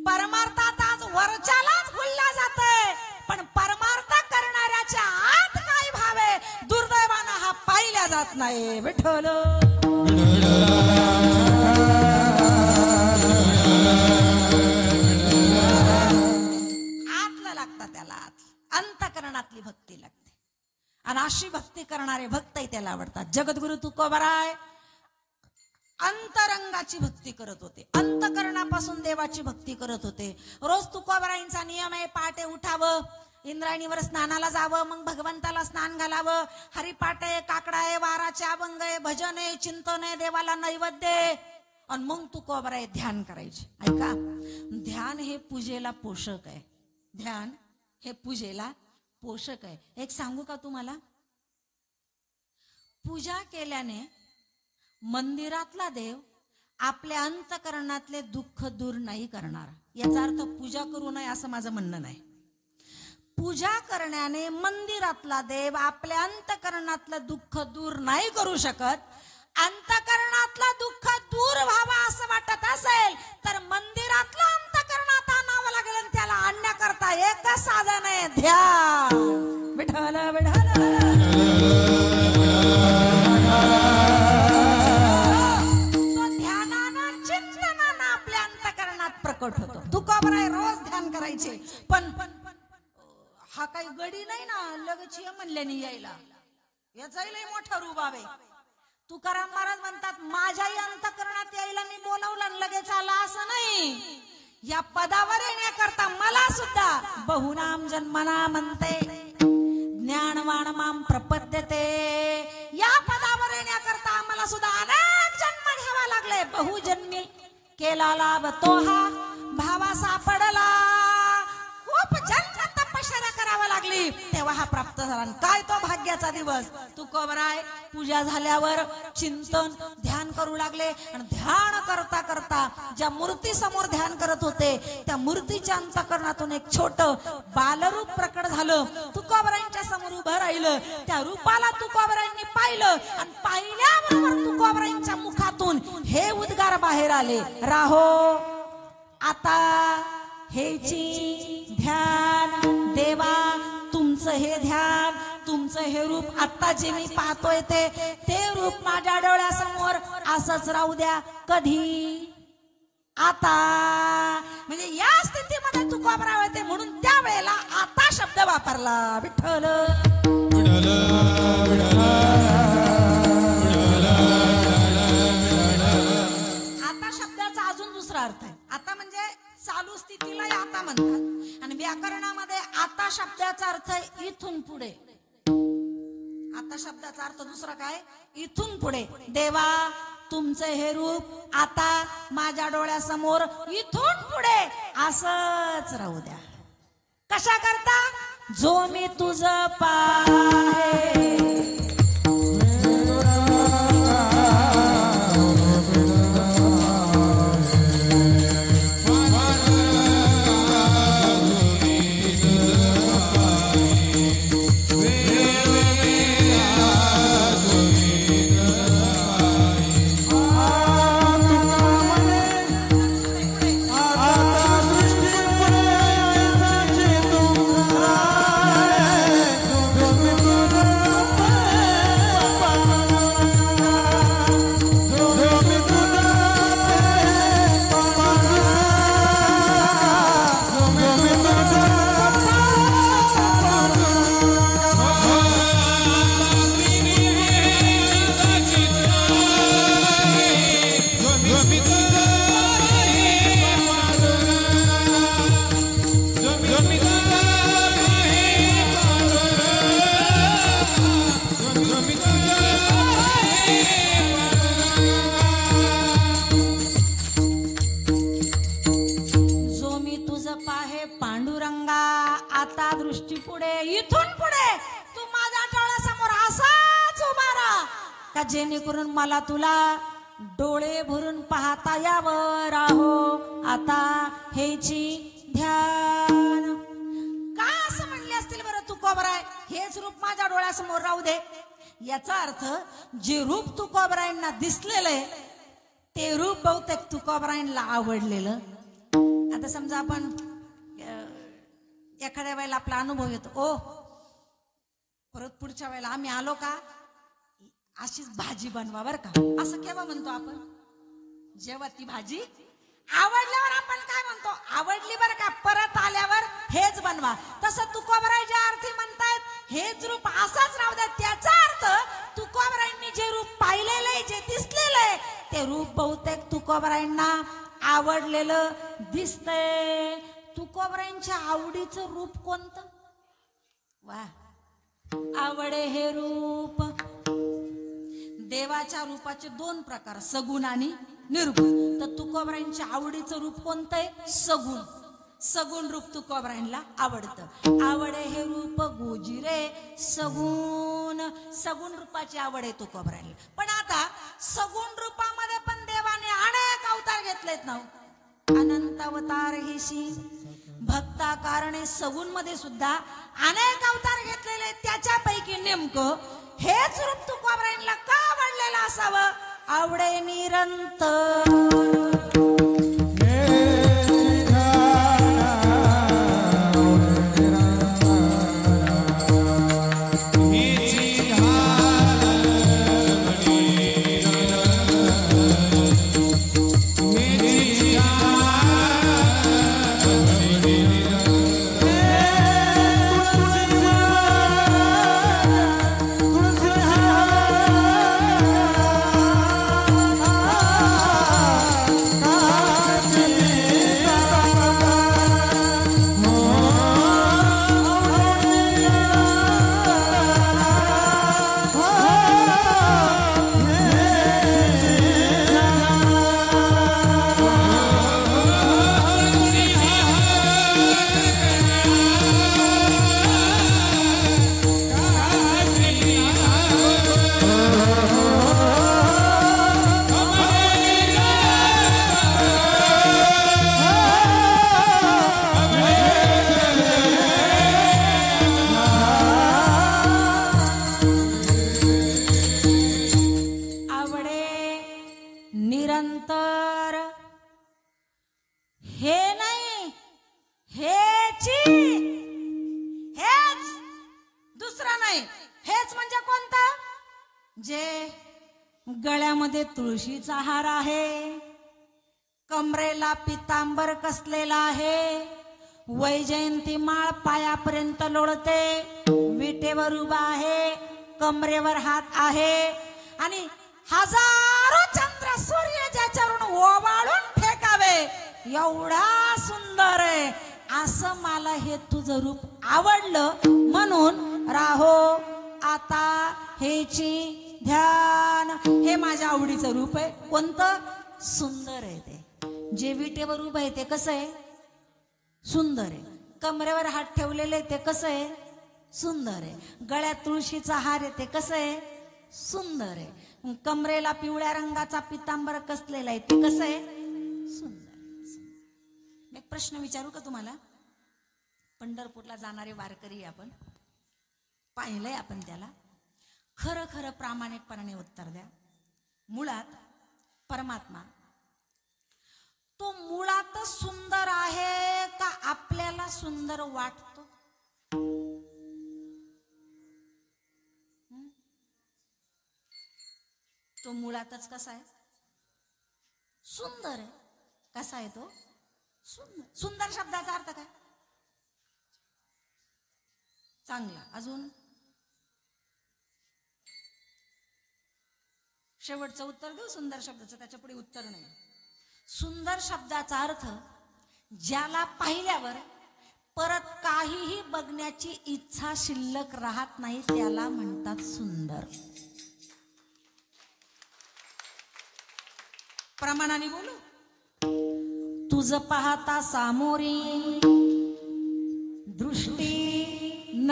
परमार्थात आज वरच्यालाच भुलला जातंय, पण परमार्थ करणाऱ्याच्या आत काय भाव आहे दुर्दैवानं हा पाहिला जात नाही. विठ्ठल आतला लागतं त्याला, अंतःकरणातली भक्ती लागते. आणि अशी भक्ती करणारे भक्तही त्याला आवडतात. जगद्गुरु तुकोबाराय अंतरंगाची भक्ती करत होते, अंतःकरणापासून देवाची भक्ती करत होते. रोज तुकोबारायांचा नियम आहे, पहाटे उठावं, इंद्रायणीवर स्नानाला जावं, मग भगवंताला स्नान घालावं. हरिपाठ आहे, काकडा आहे, वाराचे अभंग आहे, भजन आहे, चिंतन आहे, देवाला नैवेद्य आहे. आणि मग तुकोबाराय ध्यान करायचे. ऐका, ध्यान हे पूजेला पोषक आहे. ध्यान हे पूजेला पोषक आहे. एक सांगू का तुम्हाला, पूजा केल्याने मंदिरातला देव आपल्या अंतःकरणातले दुःख दूर नाही करणार. याचा अर्थ पूजा करू नये असं माझं म्हणणं नाही. पूजा करण्याने मंदिरातला देव आपल्या अंतःकरणातलं दुःख दूर नाही करू शकत. अंतःकरणातलं दुःख दूर व्हावं असं वाटत असेल तर मंदिरातलं अंतःकरणात आणावं लागेल, आणि त्याला आणण्याकरता एकच साधन आहे, ध्यान. विठ्ठल विठ्ठल प्रकट होतो. तुकोबाराय रोज ध्यान करायचे, पण हा काही गडी नाही ना लगेच ये म्हणल्याने यायला, याचाही लय मोठा रुबाब आहे. तुकाराम महाराज म्हणतात माझ्याही अंतकरणात यायला मी बोलावलं आणि लगेच आला असं नाही. या पदावर येण्याकरता मला सुद्धा बहुनाम जन्मना म्हणते ज्ञानवान माम प्रपद्यते. या पदावर येण्याकरता आम्हाला सुद्धा अनेक जन्म घ्यावा लागले. बहुजन्मी केला लाभ तो हा भावा सापडला. खूप जन्म तपश्चर्या करावा लागली तेव्हा हा प्राप्त झाला. काय तो भाग्याचा दिवस. तुकोबराय पूजा झाल्यावर चिंतन ध्यान करू लागले आणि ध्यान करता करता ज्या मूर्ती समोर ध्यान करत होते त्या मूर्तीच्या अंतकरणातून एक छोट बालरूप प्रकट झालं. तुकोबरायांच्या समोर उभं राहिलं. त्या रूपाला तुकोबरायांनी पाहिलं आणि पाहिल्याबरोबर तुकोबरायांच्या मुखातून हे उद्गार बाहेर आले. राहो आता हेची ध्यान देवा, तुमचं हे ध्यान, तुमचं हे रूप आता जे मी पाहतोय ते रूप माझ्या डोळ्यासमोर असंच राहू द्या. कधी आता म्हणजे या स्थितीमध्ये तुकोबराय होते म्हणून त्यावेळेला आता शब्द वापरला. विठ्ठल आता शब्दाचा अजून दुसरा अर्थ आहे. आता म्हणजे चालू स्थितीला आता म्हणतात आणि व्याकरणामध्ये आता शब्दाचा अर्थ इथून पुढे. आता शब्दाचा अर्थ दुसरा काय, इथून पुढे. देवा तुमचं हे रूप आता माझ्या डोळ्यासमोर इथून पुढे असंच राहू द्या. कशा करता, जो मी तुझं पाहे जेणेकरून मला तुला डोळे भरून पाहता यावं. राहो आता हेची ध्यान. का असं म्हणले असतील बरं तुकोबराय, हेच रूप माझ्या डोळ्यासमोर राहू दे. याचा अर्थ जे रूप तुकोबरायांना दिसलेलं आहे ते रूप बहुतेक तुकोबरायांना आवडलेलं. आता समजा आपण एखाद्या वेळेला आपला अनुभव येतो, ओ परत पुढच्या वेळेला आम्ही आलो का अशीच भाजी बनवा बर का, असं केव्हा म्हणतो आपण, जेव्हा ती भाजी आवडल्यावर आपण काय म्हणतो, आवडली बर का, परत आल्यावर हेच बनवा. तसं तुकोबराय ज्या अर्थी म्हणतायत हेच रूप असाच राहू द्या, त्याचा अर्थ तुकोबरायांनी जे रूप पाहिलेलं आहे, जे दिसलेलं आहे ते रूप बहुतेक तुकोबरायांना आवडलेलं दिसतंय. तुकोबरायांच्या आवडीचं रूप कोणतं, वा आवडे हे रूप. देवाच्या रूपाचे दोन प्रकार, सगुण आणि निर्गुण. तर तुकोबरायांच्या आवडीचं रूप कोणतं आहे, सगुण. सगुण रूप तुकोबरायांना आवडतं. आवडे हे रूप गोजिरे सगुण. सगुण रूपाची आवड आहे तुकोबरायांना. पण आता सगुण रूपामध्ये पण देवाने अनेक अवतार घेतलेत ना, अनंत अवतार हेशी भक्ता कारणे. सगुण मध्ये सुद्धा अनेक अवतार घेतलेले, त्याच्यापैकी नेमकं हेच रूप तुकोबरायांना का आवडलेलं असावं, आवडे निरंतर. गळ्यामध्ये तुळशीचा हार आहे, कमरेला पितांबर कसलेला आहे, वैजयंती माळ पायापर्यंत लोळते, विटेवर उभा आहे, कमरेवर हात आहे आणि हजारो चंद्र सूर्य ज्याच्यावरून ओवाळून फेकावे एवढा सुंदर आहे. असं मला हे तुझं रूप आवडलं म्हणून राहो आता हेची ध्यान. हे माझ्या आवडीचं रूप आहे. कोणतं? सुंदर आहे ते. जे विटेवर उभं आहे ते कसं आहे? सुंदर आहे. कमरेवर हात ठेवलेले ते कसं आहे? सुंदर आहे. गळ्यात तुळशीचा हार आहे ते कसं आहे? सुंदर आहे. कमरेला पिवळ्या रंगाचा पितांबर कसलेला आहे ते कसं आहे? सुंदर. एक प्रश्न विचारू का तुम्हाला? पंढरपूरला जाणारे वारकरी आपण पाहिलंय, आपण त्याला खरं खरं प्रामाणिकपणाने उत्तर द्या. मुळात परमात्मा तो मुळातच सुंदर आहे का आपल्याला सुंदर वाटतो? तो मुळातच कसा आहे? सुंदर आहे. कसा आहे तो? सुंदर. सुंदर शब्दाचा अर्थ काय? चांगला. अजून शेवटचं उत्तर देऊ सुंदर शब्दाचं, त्याच्या पुढे उत्तर नाही. सुंदर शब्दाचा अर्थ ज्याला पाहिल्यावर परत काहीही बघण्याची इच्छा शिल्लक राहत नाही त्याला म्हणतात सुंदर. प्रमाणाने बोलू. तुझ पाहता सामोरी दृष्टी न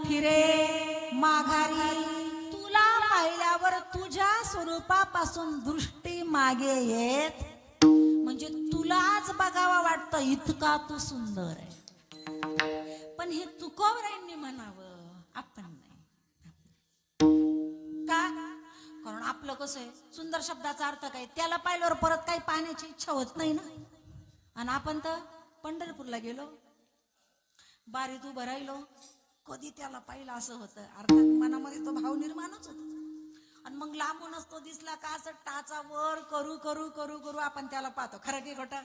फिरे माघारी. तुला पाहिल्यावर तुझ्या स्वरूपापासून दृष्टी मागे येत म्हणजे तुलाच बघावा वाटतं इतका तू सुंदर आहे. पण हे तुकोबरायांनी म्हणावं, आपण नाही. का? कारण आपलं कसं आहे, सुंदर शब्दाचा अर्थ काय? त्याला पाहिल्यावर परत काही पाहण्याची इच्छा होत नाही ना. आणि आपण तर पंढरपूरला गेलो, बारीत उभं राहिलो, कधी त्याला पाहिलं असं होतं. अर्थात मनामध्ये तो भाव निर्माणच होतो. आणि मग लांबूनच तो दिसला का असं टाचा वर करू करू करू करू आपण त्याला पाहतो. खरं की खोटं?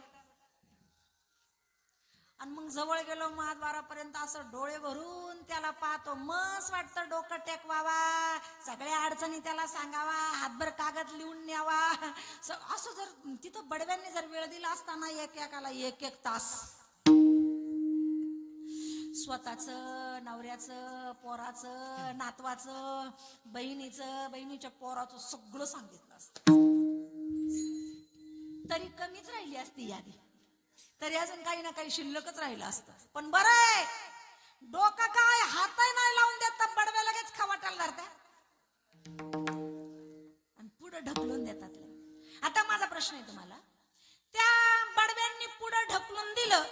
आणि मग जवळ गेलो महाद्वारापर्यंत असं डोळे भरून त्याला पाहतो. मस्त वाटतं डोकं टेकवावा, सगळ्या अडचणी त्याला सांगावा, हातभर कागद लिहून न्यावा. असं जर तिथं बडव्यांनी जर वेळ दिला असताना एकेकाला एक एक तास स्वतःचं, नवऱ्याचं, पोराचं, नातवाचं, बहिणीचं, बहिणीच्या पोराचं सगळं सांगितलं असतं. तरी कमीच राहिली असती यादी. तरी अजून काही ना काही शिल्लकच राहिलं असतं. पण बरं आहे, डोकं काय हातही नाही लावून देतात, बडव्या लगेच खवाटाला धरतात आणि पुढे ढकलून देतात. आता माझा प्रश्न आहे तुम्हाला, त्या बडव्यांनी पुढे ढकलून दिलं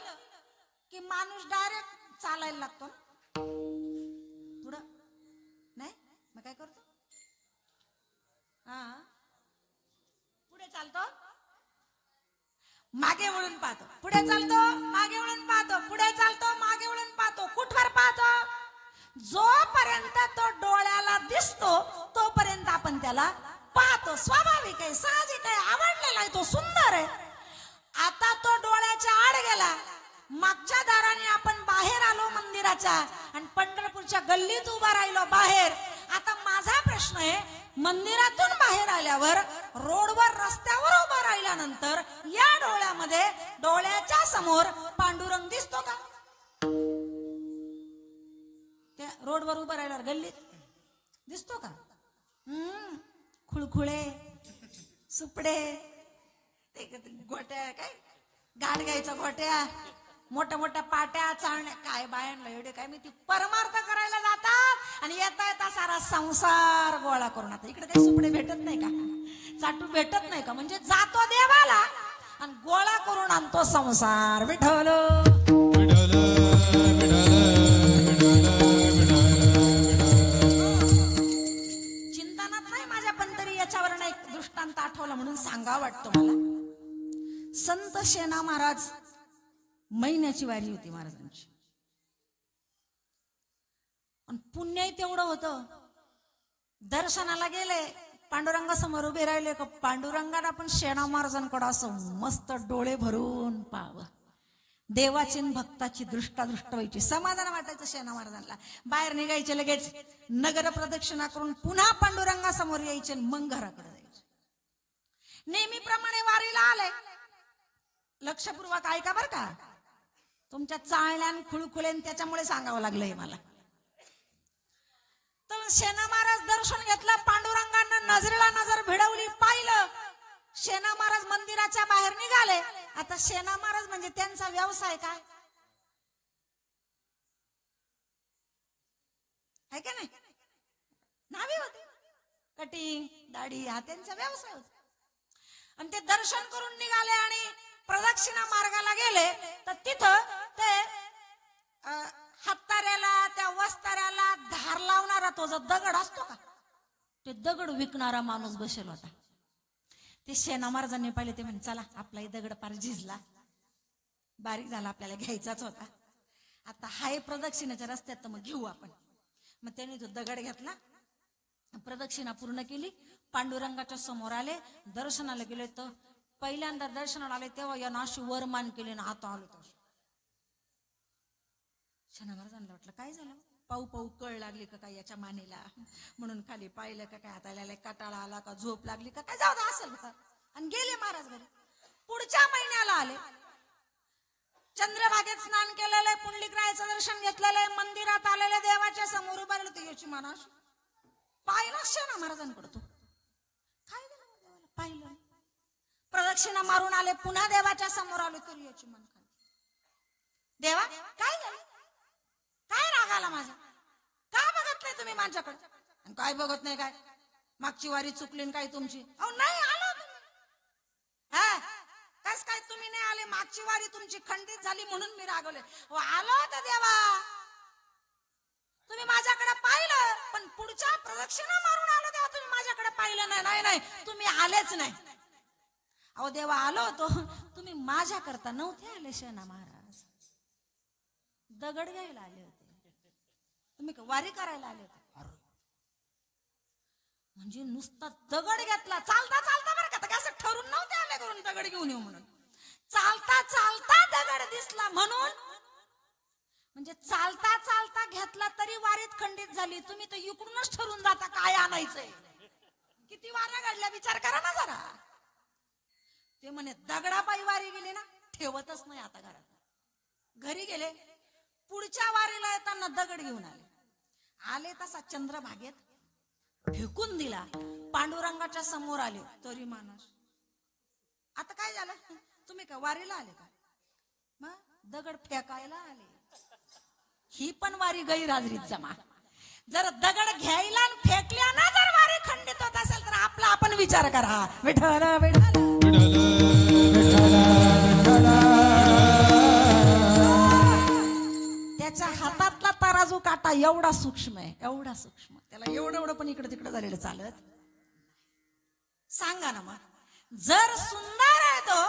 की माणूस डायरेक्ट चालायला लागतो ना पुढं? नाही मग काय करतो? हा, पुढे चालतो, मागे वळून पाहतो. पुढे चालतो, मागे वळून पाहतो. पुढे चालतो, मागे वळून पाहतो. कुठवर पाहतो? जोपर्यंत तो डोळ्याला दिसतो तोपर्यंत आपण त्याला पाहतो. स्वाभाविक आहे, साहजिक आहे, आवडलेला आहे, तो सुंदर आहे. आता तो डोळ्याच्या आड गेला, मागच्या दाराने आपण बाहेर आलो मंदिराच्या आणि पंढरपूरच्या गल्लीत उभा राहिलो बाहेर. आता माझा प्रश्न आहे, मंदिरातून बाहेर आल्यावर रोडवर रस्त्यावर उभा राहिल्यानंतर या डोळ्यामध्ये डोळ्याच्या समोर पांडुरंग दिसतो का? त्या रोडवर उभा राहिल्यावर गल्लीत दिसतो का? खुळखुळे, सुपडे, गोट्या, काय गाड घ्यायचा गोट्या, मोठ्या मोठ्या पाट्या, चाळण्या, काय बायांना एवढे काय मी ती परमार्थ करायला जातात आणि येता येता सारा संसार गोळा करून. आता इकडे काही सुपडे भेटत नाही का? चाटू भेटत नाही का? म्हणजे जातो देवाला आणि गोळा करून आणतो संसार. विठ्ठल चिंतनात नाही माझ्या, पण तरी याच्यावर एक दृष्टांत आठवला म्हणून सांगा वाटतो मला. संत शेना महाराज, महिन्याची वारी होती महाराजांची, आणि पुण्यही तेवढं होतं. दर्शनाला गेले, पांडुरंगासमोर उभे राहिले का पांडुरंगाला पण शेणा महाराजांकडे असं मस्त डोळे भरून पाहावं. देवाची न भक्ताची दृष्टादृष्ट व्हायची, समाधान वाटायचं शेणा महाराजांना. बाहेर निघायचे, लगेच नगर प्रदक्षिणा करून पुन्हा पांडुरंगासमोर यायचे, मग घराकडे जायचे. नेहमीप्रमाणे वारीला आले. लक्षपूर्वक ऐका बर का, तुमच्या चाळण्यान खुळखुळेन त्याच्यामुळे सांगावं लागलंय मला. तर शेणा महाराज दर्शन घेतलं, पांडुरंगांना नजरेला नजर भिडवली, पाहिलं. शेणा महाराज मंदिराच्या बाहेर निघाले. आता शेणा महाराज म्हणजे त्यांचा व्यवसाय काय आहे का नाही, नावी होती, कटिंग दाढी हा त्यांचा व्यवसाय होता. आणि ते दर्शन करून निघाले आणि प्रदक्षिणा मार्गाला गेले. तर तिथं ते हाताऱ्याला, त्या वस्ताऱ्याला धार लावणारा तो जो दगड असतो का, ते दगड विकणारा माणूस बसेल होता. ते शेणा महाराजांनी पाहिले. ते म्हणे चला आपला दगड पार झिजला, बारीक झाला, आपल्याला घ्यायचाच होता. आता हाय प्रदक्षिणेच्या रस्त्यात, तर मग घेऊ आपण. मग त्याने तो दगड घेतला, प्रदक्षिणा पूर्ण केली, पांडुरंगाच्या समोर आले, दर्शनाला गेले. तर पहिल्यांदा दर्शनाला आले तेव्हा या नाशी वरमान केले ना, आता आलो तो. शेणा महाराजांना वाटलं काय झालं, पाऊ पाऊ कळ लागली का काय याच्या मानेला, म्हणून खाली पाहिलं का काय, हाताला कटाळा आला का, झोप लागली का काय, जाऊ दे असेल का, आणि गेले महाराज घरी. पुढच्या महिन्याला आले, चंद्रभागेत स्नान केलेलं आहे, पुंडलिकरायाचं दर्शन घेतलेलं आहे, मंदिरात आलेले, देवाच्या समोर उभारले. तर याची मानाश पाहिलं शेणा महाराजांकडे. तो काय झालं देवाला, पाहिलं. प्रदक्षिणा मारून आले, पुन्हा देवाच्या समोर आले, तरी याची मन खाली. देवा काय झालं, काय राग आला माझा, का बघत नाही तुम्ही माझ्याकडे, काय बघत नाही, काय मागची वारी चुकली काय तुमची. अहो नाही आलो तुम्ही, कस काय तुम्ही नाही आले, मागची वारी तुमची खंडित झाली म्हणून मी रागवले. आलो तर देवा, तुम्ही माझ्याकडे पाहिलं, पण पुढच्या प्रदक्षिणा मारून आलो तेव्हा तुम्ही माझ्याकडे पाहिलं नाही. नाही नाही तुम्ही आलेच नाही. अहो देवा आलो होतो, तुम्ही माझ्या करता नव्हते आले. शेणा महाराज दगड घ्यायला आले होते, तुम्ही वारी करायला आले होते. म्हणजे नुसता दगड घेतला, चालता चालता बरं का, असं ठरून नव्हते आले करून दगड घेऊन येऊ म्हणून. चालता चालता दगड दिसला म्हणून, म्हणजे चालता चालता घेतला तरी वारीत खंडित झाली. तुम्ही तर इकडूनच ठरून जाता काय आणायचंय. किती वाऱ्या घडल्या विचार करा ना जरा. ते म्हणे दगडापायी वारी गेली ना, ठेवतच नाही आता घरात. घरी गेले, पुढच्या वारीला येताना दगड घेऊन आले तसा चंद्रभागेत फेकून दिला. पांडुरंगाच्या समोर आले, तरी मानस. आता काय झालं, तुम्ही का वारीला आले का, मग दगड फेकायला आले. ही पण वारी गैरहजेरीत जमा. जर दगड घ्यायला आणि फेकल्या ना जर वारी खंडित होत असेल तर आपला आपण विचार करा. विठ्ठल विठ्ठल त्याच्या हातातला तराजू काटा एवढा सूक्ष्म आहे, एवढा सूक्ष्म, त्याला एवढं पण इकडे तिकडे झालेलं चालत. सांगा ना मग, जर सुंदर आहे तो,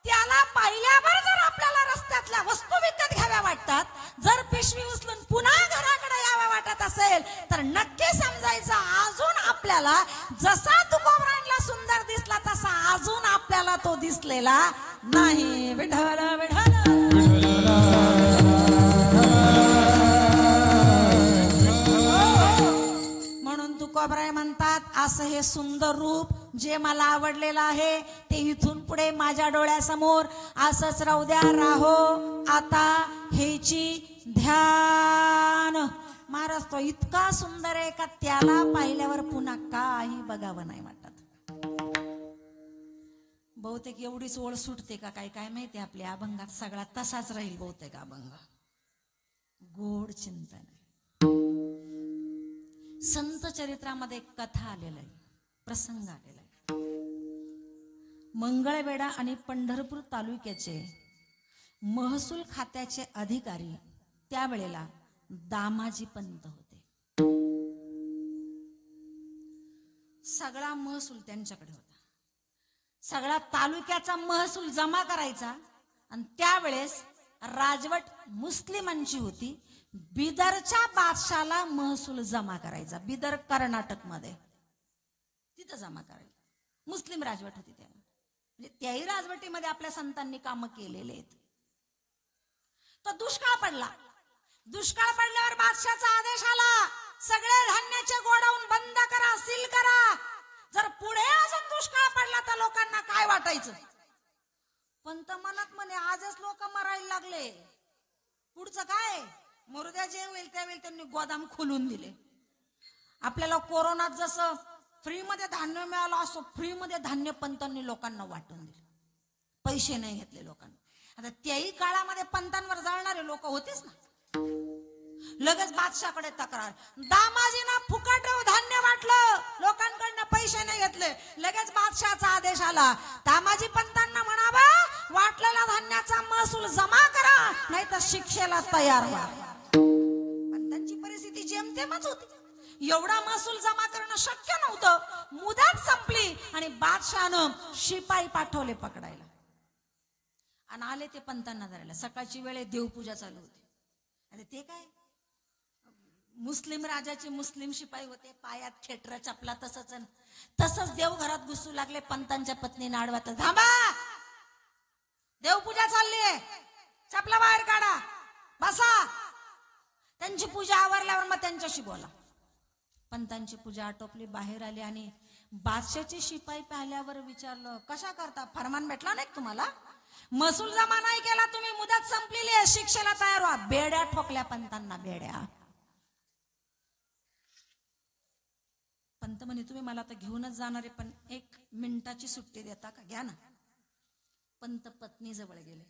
त्याला पाहिल्यावर जर आपल्याला रस्त्यातल्या वस्तू विकत घ्याव्या वाटतात, जर पिशवी उचलून पुन्हा घराकडे याव्या वाटत असेल तर नक्की समजायचं अजून आपल्याला जसा तुकोबरांना सुंदर दिसला तसा अजून आपल्याला तो दिसलेला नाही. विठ्ठल विठ्ठल म्हणून तुकोबराय म्हणतात, असं हे सुंदर रूप जे मला आवडलेलं आहे ते इथून पुढे माझ्या डोळ्यासमोर असंच राहू द्या. राहो आता हेची ध्यान. महाराज तो इतका सुंदर आहे का त्याला पाहिल्यावर पुन्हा काही बघावं नाही वाटत. बहुतेक एवढीच ओळ सुटते का काय काय माहिती, आपल्या अभंगात सगळा तसाच राहील बहुतेक अभंग. गोड चिंतन. संत चरित्रामध्ये एक कथा आलेला आहे, प्रसंग आलेला आहे. मंगळवेढा आणि पंढरपूर तालुक्याचे महसूल खात्याचे अधिकारी त्यावेळेला दामाजी पंत होते. सगळा महसूल त्यांच्याकडे होता. सगळा तालुक्याचा महसूल जमा करायचा. आणि त्यावेळेस राजवट मुस्लिमांची होती. बिदरच्या बादशाला महसूल जमा करायचा. बिदर कर्नाटक मध्ये, तिथं जमा करायला. मुस्लिम राजवट होती तेव्हा. म्हणजे त्याही राजवटीमध्ये आपल्या संतांनी कामं केलेले आहेत. तो दुष्काळ पडला. दुष्काळ पडल्यावर बादशाचा आदेश आला, सगळे धान्याचे गोडाऊन बंद करा, सील करा. जर पुढे अजून दुष्काळ पडला तर लोकांना काय वाटायचं. पंत म्हणत म्हणे आजच लोक मरायला लागले, पुढचं काय. मुर्द्या जे होईल त्यावेळी त्यांनी गोदाम खोलून दिले. आपल्याला कोरोनात जसं फ्रीमध्ये धान्य मिळालं असं फ्रीमध्ये धान्य पंतांनी लोकांना वाटून दिले. पैसे नाही घेतले लोकांना. आता त्याही काळामध्ये पंतांवर जळणारे लोक होतेच ना. लगेच बादशाकडे तक्रार, दामाजींना फुकट धान्य वाटलं, लोकांकडनं पैसे नाही घेतले. लगेच बादशाचा आदेश आला, दामाजी पंतांना म्हणावा वाटलेला धान्याचा महसूल जमा करा, नाही तर शिक्षेला तयार व्हा. पंतांची परिस्थिती जेमतेमच होती. एवढा महसूल जमा करणं शक्य नव्हतं. मुदत संपली आणि बादशाहनं शिपाई पाठवले पकडायला. आणि आले ते पंतांना धरायला. सकाळची वेळे देवपूजा चालू होती. अरे ते काय, मुस्लिम राजाचे मुस्लिम शिपाई होते, पायात खेटर चपला तसंच देवघरात घुसू लागले. पंतांच्या पत्नीने आडवात, थांबा, देवपूजा चालली आहे, चपला बाहेर काढा, बसा. त्यांची पूजा आवरल्यावर मग त्यांच्याशी बोला. पंतांची पूजा आटोपली, बाहेर आली आणि बादशाचे शिपाई पाहिल्यावर विचारलं, कशा करता, फरमान भेटला नाही तुम्हाला, महसूल जमा नाही केला तुम्ही, मुदत संपलेली आहे, शिक्षेला तयार व्हा. बेड्या ठोकल्या पंतांना, बेड्या. पंत म्हणे तुम्ही मला आता घेऊनच जाणार आहे, पण 1 मिनिटाची सुट्टी देता का, घ्या ना. पंत पत्नी जवळ गेले,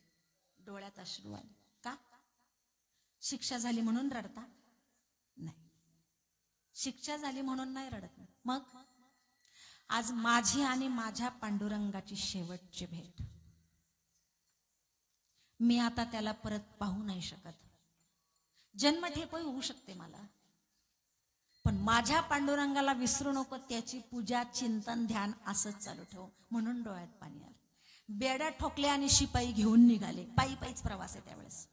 डोळ्यात अश्रू आले. का, शिक्षा झाली म्हणून रडता? नाही, शिक्षा झाली म्हणून नाही रडत. मग आज माझी आणि माझ्या पांडुरंगाची शेवटची भेट. मी आता त्याला परत पाहू नाही शकत. जन्मठेपही होऊ शकते मला, पण माझ्या पांडुरंगाला विसरू नको. त्याची पूजा, चिंतन, ध्यान असंच चालू ठेव. म्हणून डोळ्यात पाणी आलं. बेड्या ठोकल्या आणि शिपाई घेऊन निघाले. पायीच प्रवास आहे त्यावेळेस.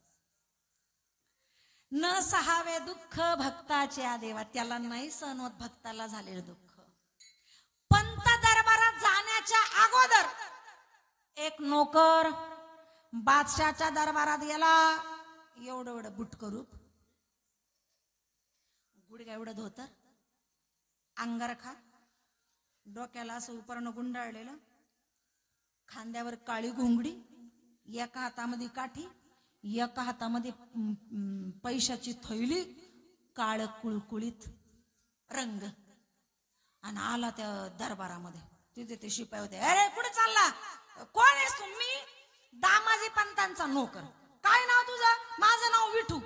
न सहावे दुःख भक्ताच्या देवा, त्याला नाही सहन होत भक्ताला झालेलं दुःख. पंत दरबारात जाण्याच्या अगोदर एक नोकर बादशाच्या दरबारात गेला. एवढं बुटकं रूप, गुडघ्या एवढं धोतर, अंगारखा, डोक्याला असं उपरणं गुंडाळलेलं, खांद्यावर काळी घोंगडी, एका हातामध्ये काठी, एका हातामध्ये पैशाची थैली, काळ कुळकुळीत रंग. आणि आला त्या दरबारामध्ये. तिथे ते शिपाई होते. अरे कुठे चालला, कोण आहेस तू? मी दामाजी पंतांचा नोकर. काय नाव तुझं? माझं नाव विठू.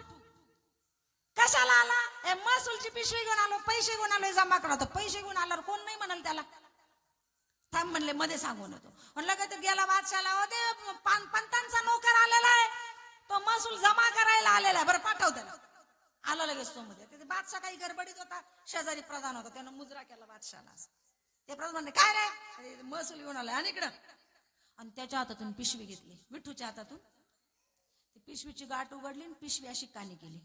कशाला आला? महसूलची पिशवी घेऊन आलो, पैसे घेऊन आलो, जमा करा. पैसे घेऊन आल्यावर कोण नाही म्हणाल त्याला. थांब म्हणले, मध्ये सांगून येतो. म्हणलं का ते गेला बादशाला, होते पंतांचा नोकर आलेला आहे, तो महसूल जमा करायला आलेला आहे, बरं पाठव त्याला. आला लगेच तो मध्ये. ते बादशाह काही गडबडीत होता, शेजारी प्रधान होता, त्यानं मुजरा केला बादशाला. ते प्रधान म्हणले, काय रे, महसूल घेऊन आलाय आणि इकडं. आणि त्याच्या हातातून पिशवी घेतली, विठूच्या हातातून. पिशवीची गाठ उघडली आणि पिशवी अशी कानी केली.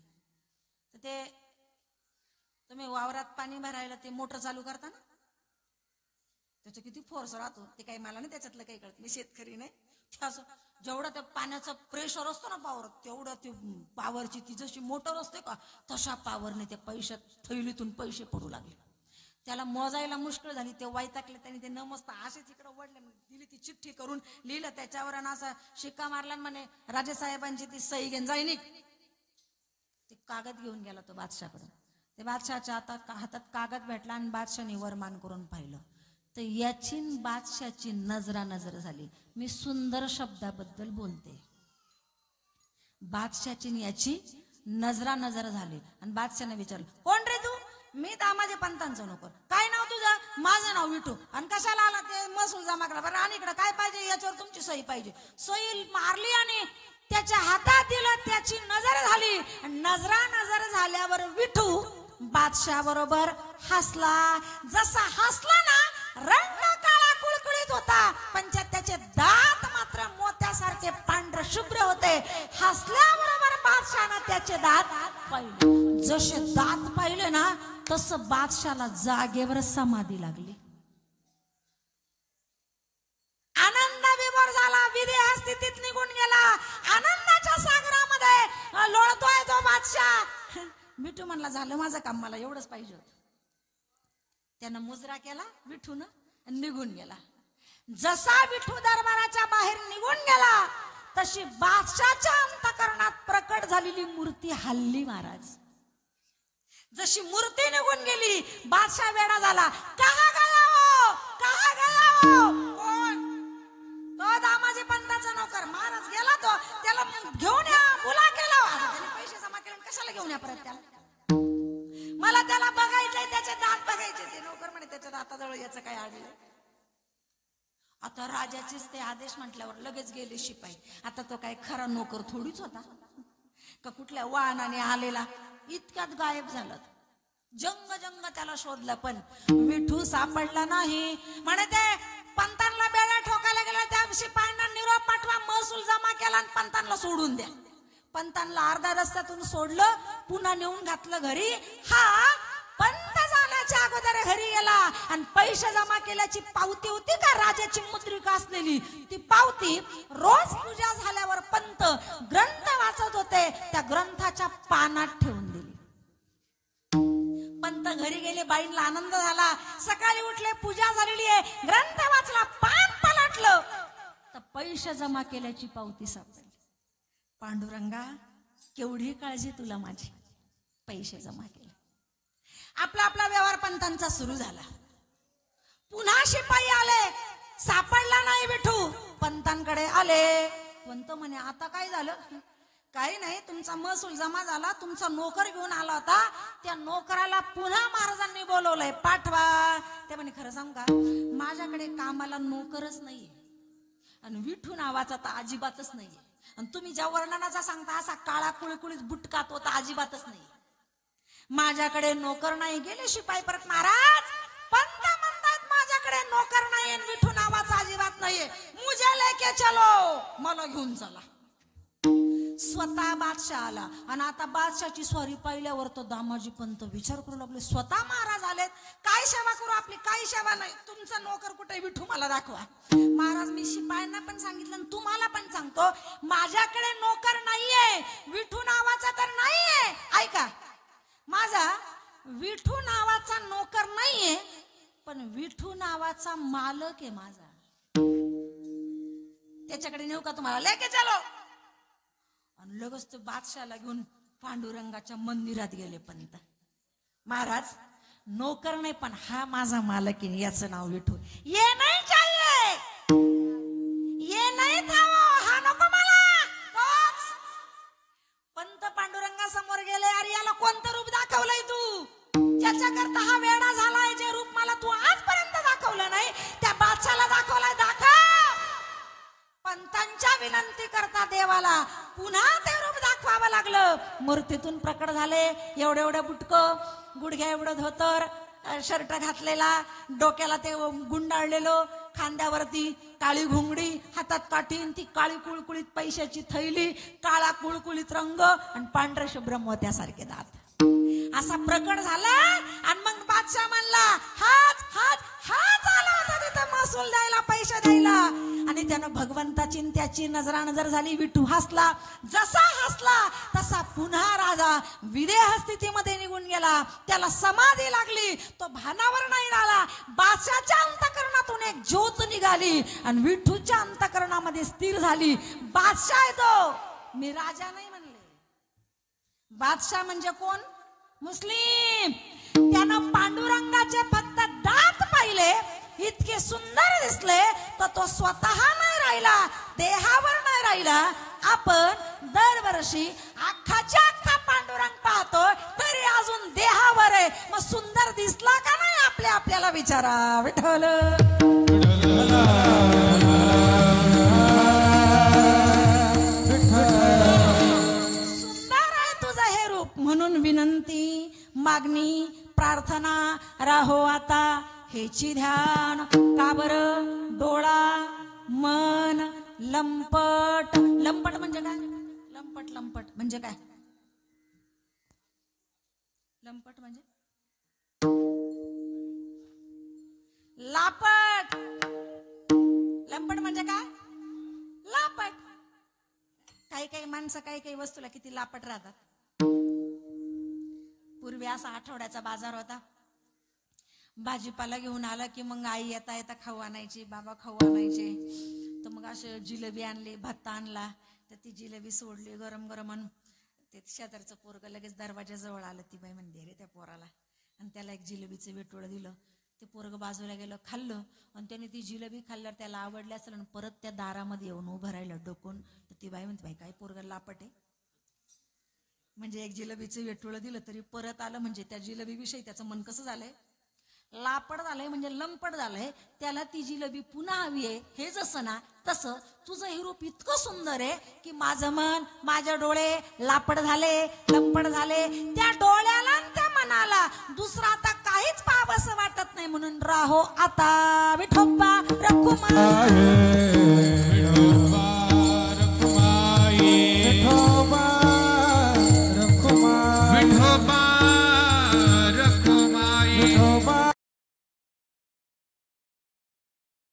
तर ते तुम्ही वावरात पाणी भरायला ते मोटर चालू करता ना, त्याचं किती फोर्स राहतो ते काही मला नाही त्याच्यातलं काही कळत. मी शेतकरी नाही. जेवढं त्या पाण्याचा प्रेशर असतो ना, पावर, तेवढं ते पावरची ती जशी मोटर असते का, तशा पावरने त्या पैशात थैलीतून पैसे पडू लागले. त्याला मोजायला मुश्किल झाली. ते वैतागले. त्याने ते न मोजता असेच इकडे वडले. दिली ती चिठ्ठी करून, लिहिलं त्याच्यावर, आणि असा शिक्का मारला. म्हणे राजेसाहेबांची ती सही घेऊन जाईनी. ते कागद घेऊन गेला तो बादशाकडे. ते बादशाच्या हातात कागद भेटला आणि बादशाने वरमान करून पाहिलं तर याची बादशाची नजरानजर झाली. मी सुंदर शब्दाबद्दल बोलते. बादशाची याची नजरानजर झाली. आणि बादशाने विचारलं, कोण रे तू? मी दामाजी पंतांचा नोकर. काय नाव तुझं? माझं नाव विठू. आणि कशाला आला? ते महसूल जमा करा. बरं, आणि इकडे काय पाहिजे? याच्यावर तुमची सही पाहिजे. सही मारली आणि त्याच्या हातात दिलं. त्याची नजर झाली. नजर झाल्यावर विठू बादशाह बरोबर हसला. जसा हसला ना, रंग काळा कुळकुळीत होता, पण त्याचे दात मात्र मोत्यासारखे पांढरे शुभ्र होते. हसल्याबरोबर बादशाहने त्याचे दात पाहिले. जसे दात पाहिले ना, तसं बादशाहला जागेवर समाधी लागली. विठू म्हणला झालं माझं काम, मला एवढंच पाहिजे होतं. त्यानं मुजरा केला विठून आणि निघून गेला. जसा विठू दरबाराच्या बाहेर निघून गेला तशी बादशाच्या अंतःकरणात प्रकट झालेली मूर्ती हल्ली महाराज. जशी मूर्ती निघून गेली बादशाह वेडा झाला. कहा गया हो, कहा गया हो? कोण? तो दामाजी पंताचा नौकर. महाराज गेला तो, त्याला घेऊन या, बोला केला. त्याने पैसे जमा केले, कशाला घेऊन या परत त्याला? मला त्याला बघायचंय, त्याचे दात बघायचे. ते नौकर म्हणे त्याच्या दाताजवळ याचं काय आडलं. आता राजाचेच ते आदेश म्हटल्यावर लगेच गेले शिपाई. आता तो काय खरा नोकर थोडीच होता का, कुठल्या वाहनाने आलेला. इतक्यात गायब झाला. जंग जंग त्याला शोधलं पण विठू सापडला नाही. म्हणे ते पंतांना बेड्या ठोकायला गेला. त्या शिपायांना निरोप पाठवा, महसूल जमा केला आणि पंतांना सोडून द्या. पंतांना अर्ध्या रस्त्यातून सोडलं, पुन्हा नेऊन घातलं घरी. हा पंत जाण्याच्या अगोदर घरी गेला आणि पैसे जमा केल्याची पावती होती का राजाची मुद्रिका असलेली, ती पावती रोज पूजा झाल्यावर पंत ग्रंथ वाचत होते, त्या ग्रंथाच्या पानात ठेवून दिली. पंत घरी गेले, बाईंना आनंद झाला. सकाळी उठले, पूजा झालेली आहे, ग्रंथ वाचला, पान पलटलं तर पैसे जमा केल्याची पावती सापडली. पांडुरंगा केवढी काळजी तुला माझी. पैसे जमा केले. आपला आपला व्यवहार पंतांचा सुरू झाला. पुन्हा शिपाई आले, सापडला नाही विठू. पंतांकडे आले. पंत म्हणे आता काय झालं? काही नाही, तुमचा महसूल जमा झाला, तुमचा नोकर घेऊन आला होता, त्या नोकराला पुन्हा महाराजांनी बोलवलंय, पाठवा. ते म्हणे खरं सांगू का, माझ्याकडे कामाला नोकरच नाहीये आणि विठू नावाचा तर अजिबातच नाहीये. आणि तुम्ही ज्या वर्णनाचा सांगता असा काळा कुळकुळीत बुटका तो तर अजिबातच नाही. माझ्याकडे नोकर नाही. गेले शिपाई परत. महाराज पंत म्हणतात माझ्याकडे नोकर नाही, विठू नावाचा अजिबात नाहीये, मुझे लेके चलो, मला घेऊन चला. स्वतः बादशाह आला आणि आता बादशाची स्वारी पाहिल्यावर तो दामाजी पंत विचार करू लागले, स्वतः महाराज आलेत, काय सेवा करू आपली? काही सेवा नाही, तुमचा नोकर कुठे विठू मला दाखवा. महाराज मी शिपायांना पण सांगितलं आणि तुम्हाला पण सांगतो, माझ्याकडे नोकर नाहीये, विठू नावाचा तर नाहीये. ऐका, माझा विठू नावाचा नोकर नाहीये, पण विठू नावाचा मालक आहे माझा. त्याच्याकडे नेऊ का तुम्हाला? लेके चलो. आणि लगेच तो बादशाला घेऊन पांडुरंगाच्या मंदिरात गेले पंत. महाराज नोकर नाही, पण हा माझा मालक आहे, याचं नाव विठू. ये नाही चाहिए, ये नाही था वो, हा नको मला. पंत पांडुरंगासमोर गेले. अरे याला कोणतं रूप दाखवलंय तू? ज्याच्याकरता हा वेडा झालाय, जे रूप मला तू आजपर्यंत दाखवलं नाही, त्या बादशाला दाखवलाय, दाखव. पंतांच्या विनंती करता देवाला पुन्हा ते रूप दाखवावं लागलं. मूर्तीतून प्रकट झाले. एवढं एवढं बुटकं, गुडघ्या एवढं धोतर, शर्ट घातलेला, डोक्याला ते गुंडाळलेलं, खांद्यावरती काळी घुंगडी, हातात काठी, ती काळी कुळकुळीत पैशाची थैली, काळा कुळकुळीत रंग आणि पांढरे शुभ्र मोत्यासारखे दात. असा प्रकट झाला. आणि मग बादशाह म्हणला, हाच हाच हाच आला होता तिथं महसूल द्यायला, पैसे द्यायला. आणि त्यानं भगवंताची त्याची नजरानजर झाली. विठू हसला. जसा हसला तसा पुन्हा राजा विदेह स्थितीमध्ये निघून गेला. त्याला समाधी लागली. तो भानावर नाही राहिला. बादशाच्या अंतःकरणातून एक ज्योत निघाली आणि विठूच्या अंतःकरणामध्ये स्थिर झाली. बादशाह आहे तो, मी राजा नाही म्हणले. बादशाह म्हणजे कोण? मुस्लिम. त्यानं पांडुरंगाचे फक्त दात पाहिले, इतके सुंदर दिसले, तर तो स्वतः नाही राहिला, देहावर नाही राहिला. आपण दरवर्षी अख्खाच्या अख्खा पांडुरंग पाहतो, तरी अजून देहावर आहे. मग सुंदर दिसला का नाही आपल्याला विचारा. विठ्ठल सुंदर आहे तुझं हे रूप. म्हणून विनंती, मागणी, प्रार्थना राहो आता हेची ध्यान. का बरं? डोळा, मन, लंपट. लंपट म्हणजे काय? लंपट म्हणजे काय? लंपट म्हणजे लापट. लंपट म्हणजे काय? लापट. काही काही माणसं काही काही वस्तूला किती लापट राहतात. पूर्वी असा आठवड्याचा बाजार होता. भाजीपाला घेऊन आला की मग आई येता येता खाऊ आणायची, बाबा खाऊ आणायचे. तर मग असं जिलेबी आणली, भत्ता आणला, तर ती जिलेबी सोडली गरम गरम आणून. ते शेजारचं पोरग लगेच दरवाजाजवळ आलं. ती बाई म्हणते रे त्या पोराला, आणि त्याला एक जिलेबीचं वेटोळं दिलं. ते पोरग बाजूला गेलं, खाल्लं, आणि त्याने ती जिलेबी खाल्ल्यावर त्याला आवडली असेल आणि परत त्या दारामध्ये येऊन उभं राहिलं डोकून. तर ती बाई म्हणते बाई काय पोरग लापट आहे, म्हणजे एक जिलेबीचं वेटोळं दिलं तरी परत आलं. म्हणजे त्या जिलेबीविषयी त्याचं मन कसं झालंय, लापड झालंय, म्हणजे लंपट झालंय. त्याला ती जिलेबी पुन्हा हवी आहे. हे जसं ना तसं तुझं हे रूप इतकं सुंदर आहे की माझं मन, माझे डोळे लापड झाले, लंपट झाले. त्या डोळ्याला आणि त्या मनाला दुसरं आता काहीच पाहावंसं वाटत नाही. म्हणून राहो आता विठोबा रखुमा.